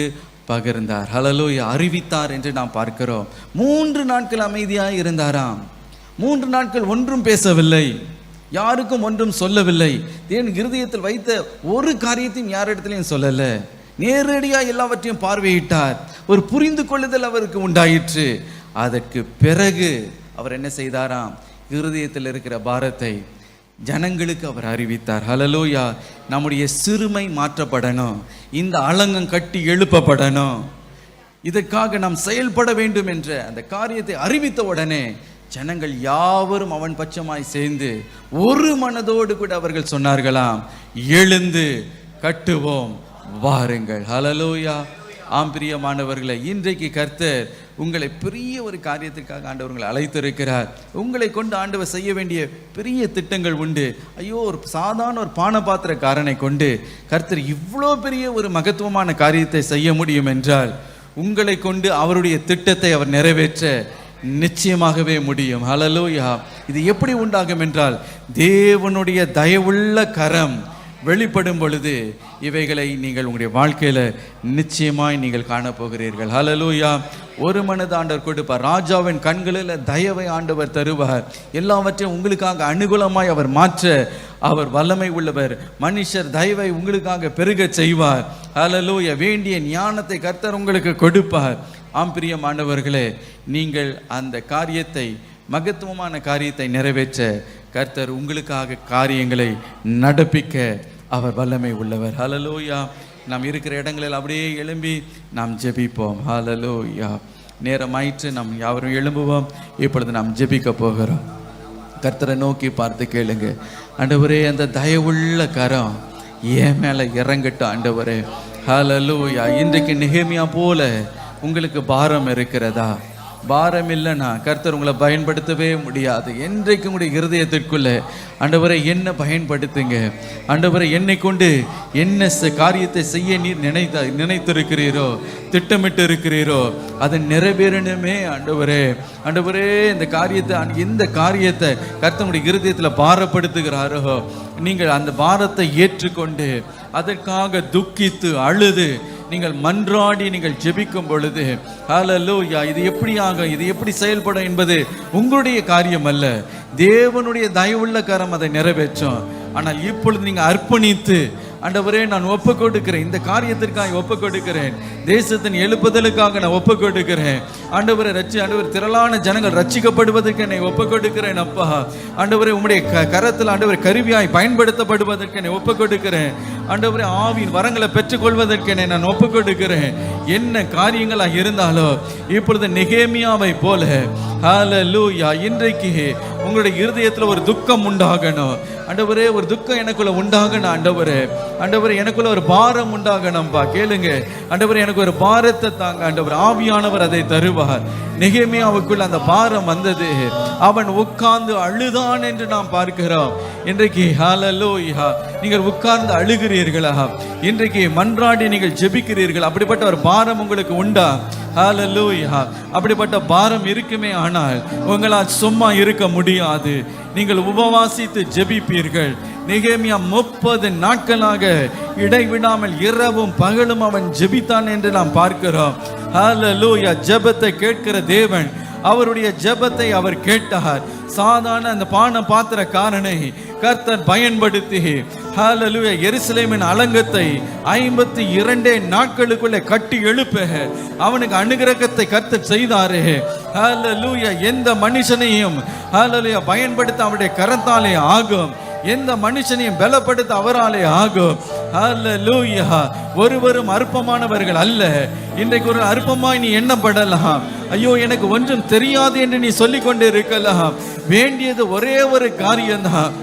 பகிர்ந்தார். ஹல்லேலூயா. அறிவித்தார் என்று நாம் பார்க்கிறோம். 3 நாட்கள் அமைதியாக இருந்தாராம். 3 நாட்கள் ஒன்றும் பேசவில்லை, யாருக்கும் ஒன்றும் சொல்லவில்லை. தேவன் இருதயத்தில் வைத்த ஒரு காரியத்தையும் யாரிடத்திலையும் சொல்லல. நேரடியாக எல்லாவற்றையும் பார்வையிட்டார். ஒரு புரிந்து கொள்ளுதல் அவருக்கு உண்டாயிற்று. அதற்கு பிறகு அவர் என்ன செய்தாராம்? இருதயத்தில் இருக்கிற பாரத்தை ஜனங்களுக்கு அவர் அறிவித்தார். ஹல்லேலூயா. நம்முடைய சிறுமை மாற்றப்படணும், இந்த அலங்கம் கட்டி எழுப்பப்படணும், இதற்காக நாம் செயல்பட வேண்டும் என்ற அந்த காரியத்தை அறிவித்த உடனே ஜனங்கள் யாவரும் அவன் பட்சமாய் சேர்ந்து ஒரு மனதோடு கூட அவர்கள் சொன்னார்களாம், எழுந்து கட்டுவோம் வாருங்கள். ஹல்லேலூயா. ஆம் பிரியமானவர்களே, இன்றைக்கு கர்த்தர் உங்களை பெரிய ஒரு காரியத்திற்காக ஆண்டவர் உங்களை அழைத்திருக்கிறார். உங்களை கொண்டு ஆண்டவர் செய்ய வேண்டிய பெரிய திட்டங்கள் உண்டு. ஐயோ, ஒரு சாதாரண ஒரு பானபாத்திரக்காரனை கொண்டு கர்த்தர் இவ்வளோ பெரிய ஒரு மகத்துவமான காரியத்தை செய்ய முடியும் என்றால் உங்களை கொண்டு அவருடைய திட்டத்தை அவர் நிறைவேற்ற நிச்சயமாகவே முடியும். ஹல்லேலூயா. இது எப்படி உண்டாகும் என்றால், தேவனுடைய தயவுள்ள கரம் வெளிப்படும் பொழுது இவைகளை நீங்கள் உங்களுடைய வாழ்க்கையில நிச்சயமாய் நீங்கள் காணப்போகிறீர்கள். ஹல்லேலூயா. ஒரு மனது ஆண்டவர் கொடுப்பார். ராஜாவின் கண்களில் தயவை ஆண்டவர் தருவார். எல்லாவற்றையும் உங்களுக்காக அனுகூலமாய் அவர் மாற்ற அவர் வல்லமை உள்ளவர். மனுஷர் தயவை உங்களுக்காக பெருக செய்வார். ஹல்லேலூயா. வேண்டிய ஞானத்தை கர்த்தர் உங்களுக்கு கொடுப்பார். ஆம் பிரியமானவர்களே, நீங்கள் அந்த காரியத்தை, மகத்துவமான காரியத்தை நிறைவேற்ற கர்த்தர் உங்களுக்காக காரியங்களை நடப்பிக்க அவர் வல்லமை உள்ளவர். ஹல்லேலூயா. நாம் இருக்கிற இடங்களில் அப்படியே எழும்பி நாம் ஜெபிப்போம். ஹல்லேலூயா. நேரமாயிற்று, நாம் யாவரும் எழும்புவோம். இப்பொழுது நாம் ஜெபிக்க போகிறோம். கர்த்தரை நோக்கி பார்த்து கேளுங்க. ஆண்டவரே, அந்த தயவுள்ள கரம் என் மேலே இறங்கட்டும் ஆண்டவரே. ஹல்லேலூயா. இன்றைக்கு நெகேமியா போல உங்களுக்கு பாரம் இருக்கிறதா? பாரம் இல்லைன்னா கர்த்தர் உங்களை பயன்படுத்தவே முடியாது. என்றைக்கு உங்களுடைய இருதயத்திற்குள்ள ஆண்டவரை என்ன பயன்படுத்துங்க, ஆண்டவரை என்னை கொண்டு என்ன காரியத்தை செய்ய நீர் நினைத்திருக்கிறீரோ, திட்டமிட்டு இருக்கிறீரோ, அதை நிறைவேறணுமே ஆண்டவரே. ஆண்டவரே, இந்த காரியத்தை, எந்த காரியத்தை கர்த்தருடைய இருதயத்தில் பாரப்படுத்துகிறாரோ நீங்கள் அந்த பாரத்தை ஏற்றுக்கொண்டு அதற்காக துக்கித்து அழுது நீங்கள் மன்றாடி நீங்கள் ஜெபிக்கும் பொழுது, ஹல்லேலூயா, இது எப்படி செயல்படும் என்பது உங்களுடைய காரியம் அல்ல, தேவனுடைய தயவுள்ள கரம் அதை நிறைவேற்றும். ஆனால் இப்பொழுது நீங்கள் அர்ப்பணித்து, ஆண்டவரே நான் ஒப்பு கொடுக்கிறேன், இந்த காரியத்திற்காக ஒப்பு கொடுக்கிறேன், தேசத்தின் எழுப்புதலுக்காக நான் ஒப்பு கொடுக்கிறேன் ஆண்டவரே. ஆண்டவர் திரளான ஜனங்கள் ரட்சிக்கப்படுவதற்கு என்னை ஒப்பு கொடுக்கிறேன் அப்பா. ஆண்டவரே, உம்முடைய கரத்தில் ஆண்டவரே கருவியாய் பயன்படுத்தப்படுவதற்கு என்னை ஒப்பு கொடுக்கிறேன் ஆண்டவரே. ஆவியின் வரங்களை பெற்றுக்கொள்வதற்கு என்னை நான் ஒப்பு கொடுக்கிறேன். என்ன காரியங்களாக இருந்தாலோ இப்பொழுது நெகேமியாவை போல ஹல்லேலூயா, இன்றைக்கு உங்களுடைய இருதயத்தில் ஒரு துக்கம் உண்டாகணும் ஆண்டவரே. ஒரு துக்கம் எனக்குள்ள உண்டாகணும் ஆண்டவரே. ஆண்டவரே, எனக்குள்ள ஒரு பாரம் உண்டாகணும்பா. கேளுங்க ஆண்டவரே, எனக்கு ஒரு பாரத்தை தாங்க ஆண்டவர். ஆவியானவர் அதை தருவார். நெகேமியாவுக்குள்ள அந்த பாரம் வந்தது. அவன் உட்கார்ந்து அழுதான் என்று நாம் பார்க்கிறோம். இன்றைக்கு ஹல்லேலூயா, நீங்கள் உட்கார்ந்து அழுகிறீர்களா? இன்றைக்கு மன்றாடி நீங்கள் ஜெபிக்கிறீர்கள். அப்படிப்பட்ட ஒரு பாரம் உங்களுக்கு உண்டா? ஹல்லேலூயா. அப்படிப்பட்ட பாரம் இருக்குமே ஆனால் உங்களால் சும்மா இருக்க முடியாது. நீங்கள் உபவாசித்து ஜெபிப்பீர்கள். நெகேமியா 30 நாட்களாக இடைவிடாமல் இரவும் பகலும் அவன் ஜெபித்தான் என்று நாம் பார்க்கிறோம். ஹல்லேலூயா. ஜெபத்தை கேட்கிற தேவன் அவருடைய ஜெபத்தை அவர் கேட்டார். சாதாரண அந்த பாத்திரக்காரனை கர்த்தர் பயன்படுத்தி ஹல்லேலூயா எருசலேமின் அலங்கத்தை 52 நாட்களுக்குள்ளே கட்டி எழுப்ப அவனுக்கு அனுகிரகத்தை கர்த்தர் செய்தாரே. ஹல்லேலூயா. எந்த மனுஷனையும் ஹல்லேலூயா பயன்படுத்த அவருடைய கரத்தாலே ஆகும். எந்த மனுஷனையும் பலப்படுத்த அவராலே ஆகும். ஹல்லேலூயா. ஒருவரும் அற்பமானவர்கள் அல்ல. இன்றைக்கு ஒரு அற்பமாய் நீ எண்ணப்படலாம். ஐயோ, எனக்கு ஒன்றும் தெரியாது என்று நீ சொல்லிக் கொண்டு இருக்கலாம். வேண்டியது ஒரே ஒரு காரியம்தான்.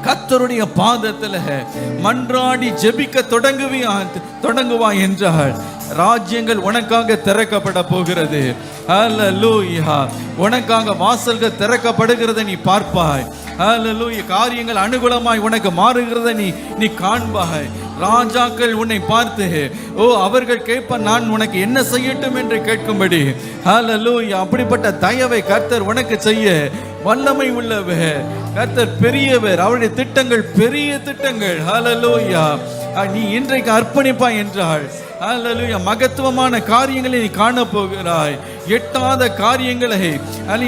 கர்த்தருடைய பாதத்துல மன்றாடி ஜெபிக்க தொடங்குவாய் என்றால் ராஜ்யங்கள் உனக்காக திறக்கப்பட போகிறது. ஹல்லேலூயா. உனக்காக வாசல்கள் திறக்கப்படுகிறதை நீ பார்ப்பாய். ஹல்லேலூயா. காரியங்கள் அனுகூலமாய் உனக்கு மாறுகிறதை நீ காண்பாய். ராஜாக்கள் உன்னை பார்த்து அவர்கள் கேட்ப நான் உனக்கு என்ன செய்யட்டும் என்று கேட்கும்படி ஹல்லேலூயா அப்படிப்பட்ட தயவை கர்த்தர் உனக்கு செய்ய வல்லமை உள்ளவர். கர்த்தர் பெரியவர். அவருடைய திட்டங்கள் பெரிய திட்டங்கள். ஹல்லேலூயா. நீ இன்றைக்கு அர்ப்பணிப்பாய் என்றால் ஹல்லேலூயா மகத்துவமான காரியங்களை நீ காண போகிறாய். எட்டாத காரியங்களை,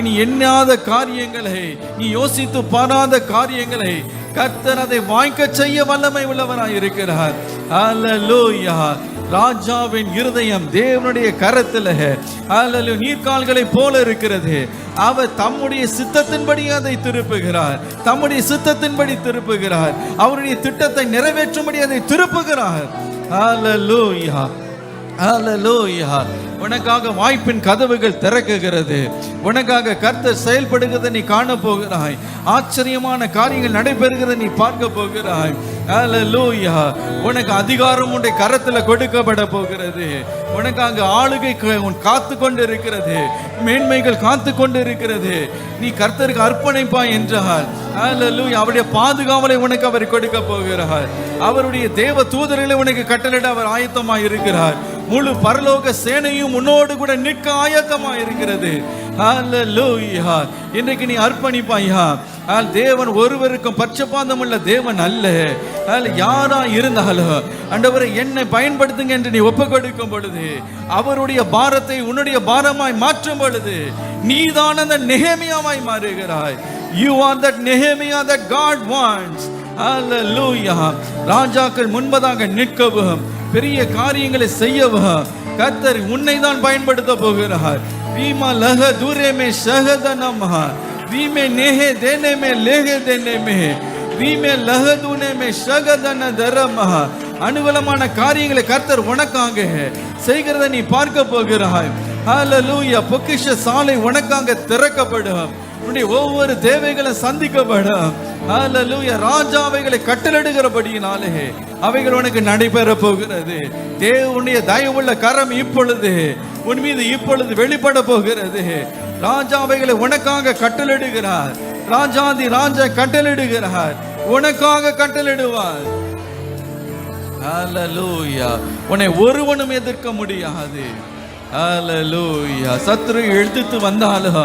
நீ எண்ணாத காரியங்களை, நீ யோசித்து பாராத காரியங்களை கர்த்தர் அதை வாய்க்க செய்ய வல்லமை உள்ளவராய் இருக்கிறார். ஹல்லேலூயா. ராஜாவின் இருதயம் தேவனுடைய கரத்தில் ஹல்லேலூயா நீர்க்கால்களை போல இருக்கிறது. அவர் தம்முடைய சித்தத்தின்படி அதை திருப்புகிறார். தம்முடைய சித்தத்தின்படி திருப்புகிறார். அவருடைய திட்டத்தை நிறைவேற்றும்படி அதை திருப்புகிறார். ஹல்லேலூயா. ஹல்லேலூயா. உனக்காக வாய்ப்பின் கதவுகள் திறக்குகிறது. உனக்காக கர்த்தர் செயல்படுகிறதை நீ காண போகிறாய். ஆச்சரியமான காரியங்கள் நடைபெறுகிறதை நீ பார்க்க போகிறாய். ஹல்லேலூயா. உனக்கு அதிகாரம் உன்னுடைய கரத்துல கொடுக்கப்பட போகிறது. உனக்காக ஆளுகை காத்து கொண்டு இருக்கிறது. மேன்மைகள் காத்து கொண்டு இருக்கிறது. நீ கர்த்தருக்கு அர்ப்பணிப்பாய் என்றால் ஹல்லேலூயா அவருடைய பாதுகாவலை உனக்கு அவர் கொடுக்க போகிறார். அவருடைய தேவ தூதர்களை உனக்கு கட்டளையிட அவர் ஆயத்தமாய் இருக்கிறார். முழு பரலோக சேனையும் உன்னோடு கூட நிற்க ஆயத்தமாய் இருக்கிறது. ஹல்லேலூயா. இன்றைக்கு நீ அர்ப்பணிப்பாயா? தேவன் ஒருவருக்கும் பட்சபாதம் உள்ள தேவன் அல்ல. யாரா இருந்தாலும் ஆண்டவரே என்னை பயன்படுத்துங்க என்று நீ ஒப்பு கொடுக்கும் பொழுது அவருடைய பாரத்தை உன்னுடைய பாரமாய் மாற்றும் பொழுது நீதான் அந்த நெகேமியாவாய் மாறுகிறாய். You are that Nehemiah that God wants. Hallelujah. ராஜாக்கள் முன்பதாக நிற்கவும் பெரிய காரியங்களை செய்யவும் கர்த்தர் உன்னை தான் பயன்படுத்த போகிறார். வீமா லஹ தூரே மே ஷஹதனம வீமே நேஹே தேனே மே லேஹே தேனே மே வீமே லஹ தூனே மே ஷஹதன தரம அனுகூலமான காரியங்களை கர்த்தர் உனக்காக செய்கிறதை நீ பார்க்க போகிறாய். ஹல்லேலூயா. பொக்கிஷ சாலை உனக்காக திறக்கப்படும். உன்னுடைய ஒவ்வொரு தேவைகளை சந்திக்கப்படும். ஹல்லேலூயா. ராஜாவைகளை கட்டளையிடுகிறபடியினாலே அவைகள் உனக்கு நடைபெற போகிறது. தேவனுடைய தயவுள்ள கரம் இப்பொழுது உன் மீது இப்பொழுது வெளிப்பட போகிறது. ராஜாவைகளை உனக்காக கட்டளையிடுகிறார். ராஜாதி ராஜா கட்டளையிடுகிறார். உனக்காக கட்டளையிடுவார். ஹல்லேலூயா. உன்னை ஒருவனும் எதிர்க்க முடியாது. ஹல்லேலூயா. சத்துரு எழுதித்து வந்தாலும்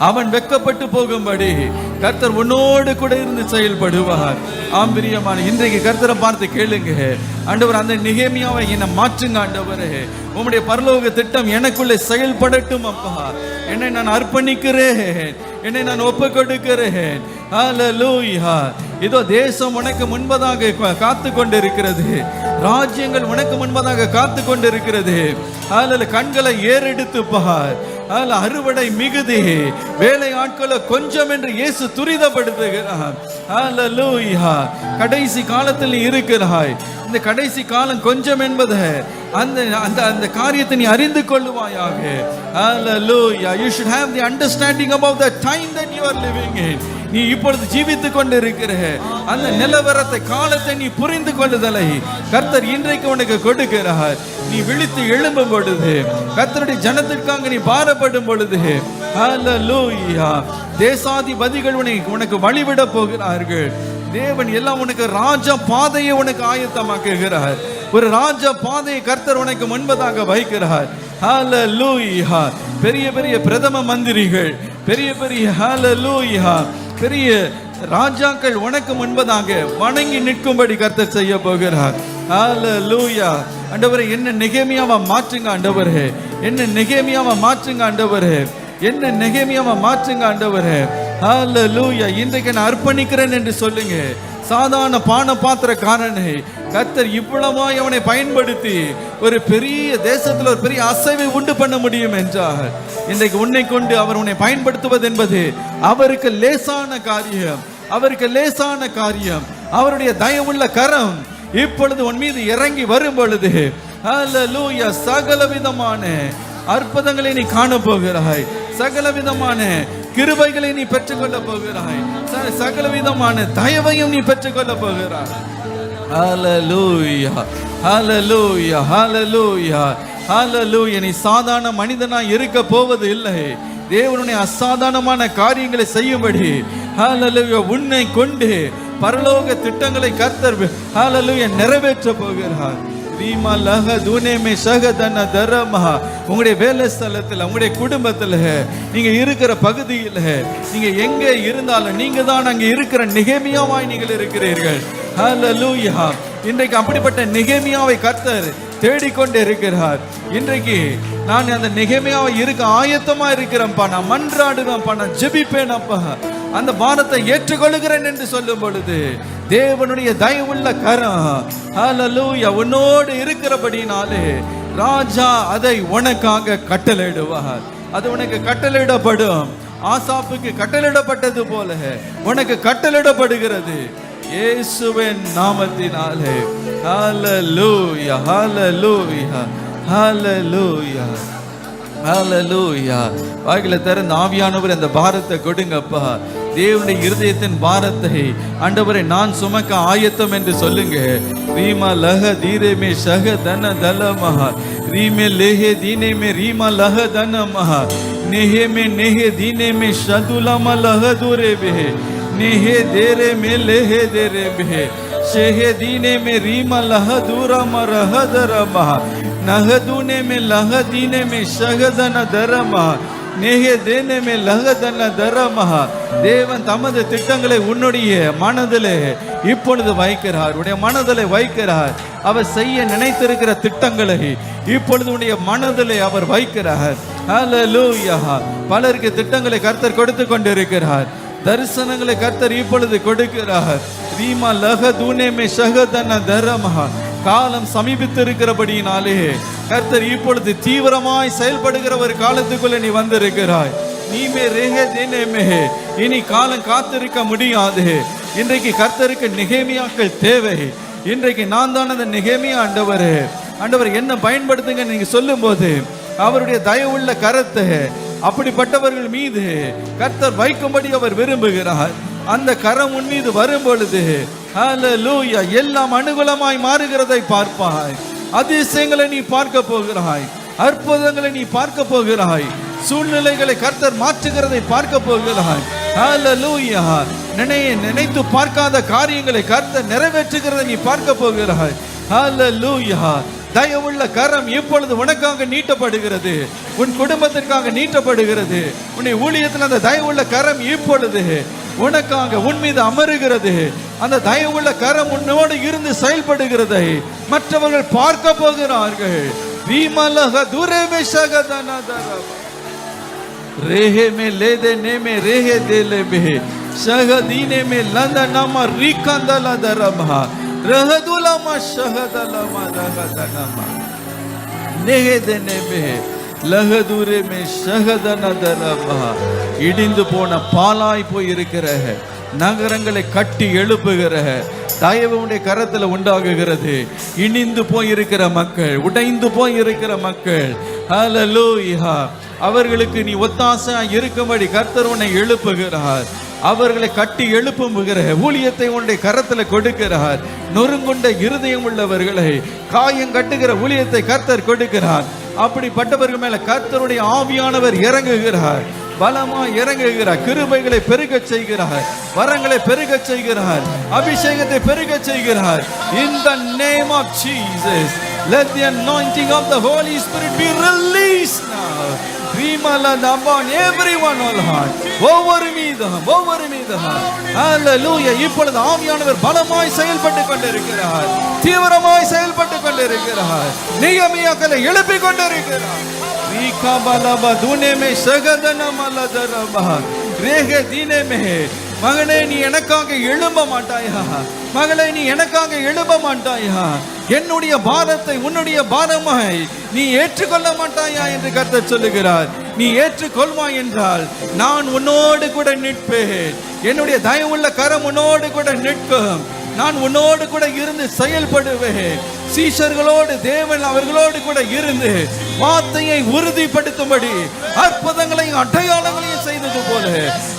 அவன் வெக்கப்பட்டு போகும்படி கர்த்தர் உன்னோடு கூட இருந்து செயல்படுவார். ஆம்பிரியமான இன்றைக்கு கர்த்தரை பார்த்து கேளுங்க. ஆண்டவர் அந்த நெகேமியாவை என்னை மாற்றுங்க ஆண்டவரே. உம்முடைய பரலோக திட்டம் எனக்குள்ளே செயல்படட்டும் அப்பா. என்னை நான் அர்ப்பணிக்கிறேன். என்னை நான் ஒப்பு கொடுக்கிறேன். ஹல்லேலூயா. இதோ தேசம் உனக்கு முன்பதாக காத்து கொண்டிருக்கிறது. ராஜ்யங்கள் உனக்கு முன்பதாக காத்து கொண்டிருக்கிறது. ஹல்லேலூயா. கண்களை ஏறெடுத்து பார். அறுவடை மிகுதி, வேலை ஆட்களை கொஞ்சம் என்று இயேசு துரிதப்படுத்துகிறார். ஹல்லேலூயா. கடைசி காலத்தில் நீ இருக்கிறாய். இந்த கடைசி காலம் கொஞ்சம் என்பது அந்த காரியத்தை நீ அறிந்து கொள்ளுவாயாக. ஹல்லேலூயா. You should have the understanding about the time that you are living in. நீ இப்பொழுது ஜீவித்துக் கொண்டு இருக்கிற அந்த நிலவரத்தை காலத்தை நீ புரிந்து கொள்ளுதலை கர்த்தர் இன்றைக்கு உனக்கு கொடுக்கிறார். நீ விழித்து எழும்பும் பொழுது கர்த்தருடைய ஜனத்திற்காக நீ பாரப்படும் பொழுது ஹல்லேலூயா தேசாதிபதிகள் உனக்கு வழிவிட போகிறார்கள். தேவன் எல்லாம் உனக்கு ராஜ பாதையை உனக்கு ஆயத்தமாக்குகிறார். ஒரு ராஜ பாதையை கர்த்தர் உனக்கு முன்பதாக வைக்கிறார். ஹல்லேலூயா. பெரிய பெரிய பிரதம மந்திரிகள், பெரிய பெரிய ஹல்லேலூயா பெரிய ராஜாக்கள் உனக்கு முன்பதாக வணங்கி நிற்கும்படி கர்த்தர் செய்ய போகிறார். ஹல்லேலூயா. ஆண்டவரே என்ன நெகேமியாவை மாற்றுங்க ஆண்டவரே. என்ன நெகேமியாவை மாற்றுங்க ஆண்டவரே. என்ன நெகேமியாவை மாற்றுங்க ஆண்டவரே. ஹல்லேலூயா. இன்றைக்கு நான் அர்ப்பணிக்கிறேன் என்று சொல்லுங்க. சாதாரண பான பாத்திரக்காரனை கர்த்தர் இவ்வளவாய் அவனை பயன்படுத்தி ஒரு பெரிய தேசத்தில் ஒரு பெரிய அசைவை உண்டு பண்ண முடியும் என்றார். இன்றைக்கு உன்னை கொண்டு அவர் உன்னை பயன்படுத்துவது என்பது அவருக்கு லேசான காரியம். அவருக்கு லேசான காரியம். அவருடைய தயவுள்ள கரம் இப்பொழுது உன் மீது இறங்கி வரும் பொழுது ஹல்லேலூயா சகல விதமான அற்புதங்களை நீ காண போகிறாய். சகலவிதமான கிருபைகளை நீ பெற்றுக்கொள்ள போகிறாய். சகலவிதமான தயவையும் நீ பெற்றுக்கொள்ள போகிறாய். ஹல்லேலூயா, ஹல்லேலூயா, ஹல்லேலூயா, ஹல்லேலூயா. நீ சாதாரண மனிதனாய் இருக்க போவது இல்லை. தேவனுடைய அசாதாரணமான காரியங்களை செய்யும்படி ஹல்லேலூயா உன்னை கொண்டு பரலோக திட்டங்களை கர்த்தர் ஹல்லேலூயா நிறைவேற்ற போகிறார். உங்களுடைய வேலை ஸ்தலத்தில், உங்களுடைய குடும்பத்தில், நீங்க இருக்கிற பகுதியில், நீங்க எங்க இருந்தாலும் நீங்க தான் அங்கே இருக்கிற நெகேமியாவாய் நீங்கள் இருக்கிறீர்கள். ஹல்லேலூயா. இன்றைக்கு அப்படிப்பட்ட நெகேமியாவை கர்த்தர் தேடிக்கொண்டு இருக்கிறார். இன்றைக்கு நான் அந்த நெகேமியாவை இருக்க ஆயத்தமா இருக்கிறேன்ப்பா, நான் மன்றாடுவேன்ப்பா, நான் ஜெபிப்பேனப்பா, அந்த பாரத்தை ஏற்றுக்கொள்கிறேன் என்று சொல்லும் பொழுது தேவனுடைய தயவுள்ள கரம் ஹல்லேலூயா உன்னோடு இருக்கிறபடினாலே ராஜா அதை உனக்காக கட்டளையிடுவார். அது உனக்கு கட்டளையிடப்படும். ஆசாப்புக்கு கட்டளையிடப்பட்டது போல உனக்கு கட்டளையிடப்படுகிறது இயேசுவின் நாமத்தினாலே. ஹல்லேலூயா, ஹல்லேலூயா, ஹல்லேலூயா, ஹல்லேலூயா. வாயில திறந்த ஆவியானவர் அந்த பாரத்தை கொடுங்கப்பா. தேவனுடைய இருதயத்தின் பாரத்தை ஆண்டவரை நான் சுமக்க ஆயத்தம் என்று சொல்லுங்க. ரீமா லஹ தீரே ஷஹ தன தலமஹ ரீமே லேஹே தீனே மே ரீமா லஹ தனமஹ நேஹே மே நேஹே தீனே மே ஷதுலம லஹ துரே பெஹே நேஹே தேரே மே லேஹே தேரே பெஹே ஷேஹே தீனே மே ரீமா லஹ துரம ரஹ தரமஹ நஹதுனே மே லஹ தீனே மே ஷஹதன தரமஹ நேஹே தேனே மே லஹதன தரமஹ. தேவன் தமது திட்டங்களை உன்னுடைய மனதிலே இப்பொழுது வைக்கிறார். உடைய மனதிலே வைக்கிறார். அவர் செய்ய நினைத்திருக்கிற திட்டங்களை இப்பொழுது உடைய மனதிலே அவர் வைக்கிறார். ஹல்லேலூயா. பலருக்கு திட்டங்களை கர்த்தர் கொடுத்து கொண்டிருக்கிறார். தரிசனங்களை கர்த்தர் இப்பொழுது கொடுக்கிறார். ரீமா லஹதுனே மே ஷஹதன தரமஹ. காலம் சமீபித்து இருக்கிறபடியினாலே கர்த்தர் இப்பொழுது தீவிரமாய் செயல்படுகிற ஒரு காலத்துக்குள்ள நீ வந்திருக்கிறாய். நீமே ரேஹே தேனேமே. இனி காலம் காத்திருக்க முடியாது. இன்றைக்கு கர்த்தருக்கு நெகேமியாக்கள் தேவை. இன்றைக்கு நான் தான் அந்த நெகேமியா. ஆண்டவர் என்ன பயன்படுத்துங்க நீங்க சொல்லும் போது அவருடைய தயவுள்ள கரத்தை அப்படிப்பட்டவர்கள் மீது கர்த்தர் வைக்கும்படி அவர் விரும்புகிறார். அந்த கரம் உன் மீது வரும் பொழுது ஹல்லேலூயா எல்லாம் அனுகூலமாய் மாறுகிறதை பார்ப்பாய். அதிசயங்களை நீ பார்க்க போகிறாய். அற்புதங்களை நீ பார்க்க போகிறாய். சூழ்நிலைகளை கர்த்தர் மாற்றுகிறதை பார்க்க போகிறாய். ஹல்லேலூயா. நினைத்து பார்க்காத காரியங்களை கர்த்தர் நிறைவேற்றுகிறதை நீ பார்க்க போகிறாய். ஹல்லேலூயா. தயவுள்ள கரம் இப்பொழுது உனக்காக நீட்டப்படுகிறது. உன் குடும்பத்திற்காக நீட்டப்படுகிறது. உன்னை ஊழியத்தில் அந்த தயவுள்ள கரம் இப்பொழுது உனக்காக உன் மீது அமருகிறது. அந்த தயவுள்ள கரம் உன்னோடு இருந்து செயல்படுகிறதை மற்றவர்கள் பார்க்க போகிறார்கள். ரீமலஹ துரேமே ஷகதனதர ரேஹே மே லேதே நேமே ரேஹே தேலேபே ஷகதீனே மே லந்தனம ரிகந்தலதரம ரஹதுலம ஷஹதலம ரஹதனம நேஹே தேனேபே லஹதுரே மே ஷஹதனதரம. இடிந்து போன பாலாய் போய் இருக்கிற நகரங்களை கட்டி எழுப்புகிற தயவுடைய கரத்தில் உண்டாகுகிறது. இனிந்து போயிருக்கிற மக்கள், உடைந்து போயிருக்கிற மக்கள், ஹல்லேலூயா, அவர்களுக்கு நீ ஒத்தாசையா இருக்கும்படி கர்த்தர் உன்னை எழுப்புகிறார். அவர்களை கட்டி எழுப்புகிற ஊழியத்தை உன்னுடைய கரத்தில் கொடுக்கிறார். நொறுங்குண்ட இருதயம் உள்ளவர்களை காயம் கட்டுகிற ஊழியத்தை கர்த்தர் கொடுக்கிறார். அப்படிப்பட்டவர்கள் மேல கர்த்தருடைய ஆவியானவர் இறங்குகிறார். பலமா இறங்குகிறார். கிருபைகளை பெருக செய்கிறார். வரங்களை பெருக செய்கிறார். அபிஷேகத்தை பெருக செய்கிறார். In the name of Jesus, let the anointing of the Holy Spirit be released now. Upon everyone, oh Lord. ஒவ்வொரு மீதும் ஹல்லேலூயா. இப்பொழுது ஆவியானவர் பலமாய் செயல்பட்டு கொண்டிருக்கிறார். தீவிரமாய் செயல்பட்டு கொண்டிருக்கிறார். நெகேமியாக்களை எழுப்பிக் கொண்டிருக்கிறார். மகனே நீ எனக்காக எழும்ப மாட்டாயா? மகளே நீ எனக்காக எழும்ப மாட்டாயா? என்னுடைய பாரத்தை உன்னுடைய பாரமாய் நீ ஏற்றுக்கொள்ள மாட்டாயா என்று கர்த்தர் சொல்லுகிறார். நீ ஏற்றுக்கொள்வா என்றால் நான் உன்னோடு கூட நிற்பேன். என்னுடைய தயவுள்ள கரம் உன்னோடு கூட நிற்கும். நான் உன்னோடு கூட இருந்து செயல்படுவேன். சீஷர்களோடு தேவன் அவர்களோடு கூட இருந்து வார்த்தையை உறுதிப்படுத்தும்படி அற்புதங்களையும் அடையாளங்களையும் செய்தது போல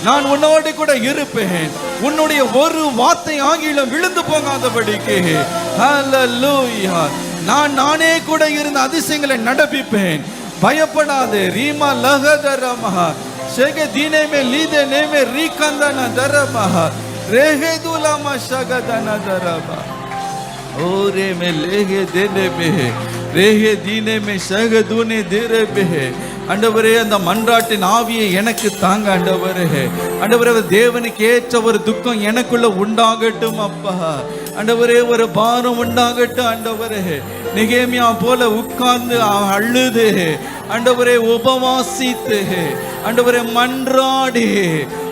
நான் உன்னோடு கூட இருப்பேன். உன்னுடைய ஒரு வார்த்தை ஆகிலும் விழுந்து போகாதபடிக்கு ஹல்லேலூயா நானே கூட இருந்து அதிசயங்களை நடப்பிப்பேன். பயப்படாதே. ரீமா லகதரமஹ ஷெகே தீனேமே லீதே நேமே ரீகந்தன தரமஹ ரேஹேதுலமா ஷகதன தரமஹ ஓரே மே லேஹே தேனே மே ரேஹே தீனே மே ஷகதுனே தேரபே. ஆண்டவரே, அந்த மன்றாட்டின் ஆவியை எனக்கு தாங்க ஆண்டவரே. ஆண்டவரே, தேவனுக்கு ஏற்ற ஒரு துக்கம் எனக்குள்ள உண்டாகட்டும் அப்பா. ஆண்டவரே, ஒரு பாரம் உண்டாகட்டும் ஆண்டவரே. நெகேமியா போல உட்கார்ந்து அழுது ஆண்டவரே, உபவாசித்து ஆண்டவரே, மன்றாடி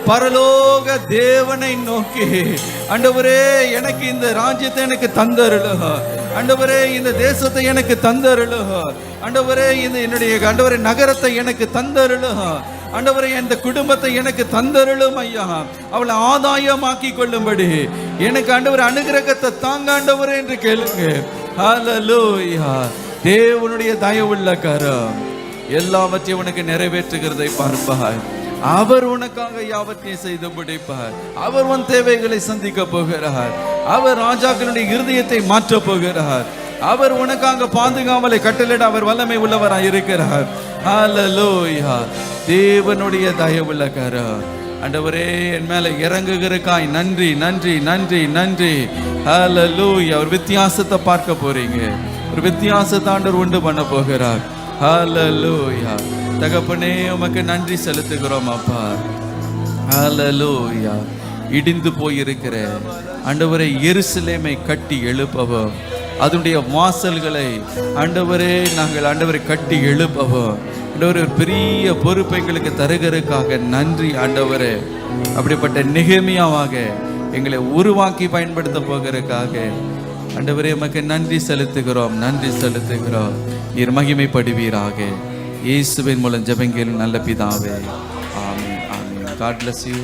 பரலோக தேவனை நோக்கி ஆண்டவரே, எனக்கு இந்த ராஜ்யத்தை எனக்கு தந்தருளு ஆண்டவரே, இந்த தேசத்தை எனக்கு தந்தருளு ஆண்டவரே, இந்த என்னுடைய ஆண்டவரே நகரத்தை எனக்கு தந்தருளு ஆண்டவரே, இந்த குடும்பத்தை எனக்கு தந்தருளும் ஐயா. அவளை ஆதாயமாக்கி கொள்ளும்படி எனக்கு ஆண்டவரே அனுகிரகத்தை தாங்க ஆண்டவரே என்று கேளுங்க. ஹல்லேலூயா. தேவனுடைய தயவுள்ள கரம் எல்லாவற்றையும் உனக்கு நிறைவேற்றுகிறதை பார்ப்பார். அவர் உனக்காக யாவற்றையும் செய்து முடிப்பார். அவர் உன் தேவைகளை சந்திக்க போகிறார். அவர் ராஜாக்களுடைய இருதயத்தை மாற்ற போகிறார். அவர் உனக்காக பாதுகாவலை கட்டளையிட அவர் வல்லமை உள்ளவராய் இருக்கிறார். ஹல்லேலூயா. தேவனுடைய தயவுள்ள கரம் ஆண்டவரே என் மேல இறங்குகிறக்காய் நன்றி நன்றி நன்றி நன்றி. ஹல்லேலூயா. ஒரு வித்தியாசத்தை பார்க்க போறீங்க. ஒரு வித்தியாசத்தை ஆண்டவர் உண்டு பண்ண போகிறார். ஹல்லேலூயா. தகப்பனே, உமக்கு நன்றி செலுத்துகிறோம் அப்பா. ஹல்லேலூயா. இடிந்து போயிருக்கிற ஆண்டவரே எருசலேமை கட்டி எழுப்பவும், அதனுடைய வாசல்களை ஆண்டவரே நாங்கள் ஆண்டவரை கட்டி எழுப்பவும் ஆண்டவரே ஒரு பெரிய பொறுப்பை எங்களுக்கு தருகிறதுக்காக நன்றி ஆண்டவரே. அப்படிப்பட்ட நெகேமியாவாக எங்களை உருவாக்கி பயன்படுத்த போகிறதுக்காக ஆண்டவரே உமக்கு நன்றி செலுத்துகிறோம், நன்றி செலுத்துகிறோம். நீர் மகிமைப்படுவீராக. இயேசுவின் மூலம் ஜெபங்கள் நல்ல பிதாவே. ஆமென், ஆமென். God bless you.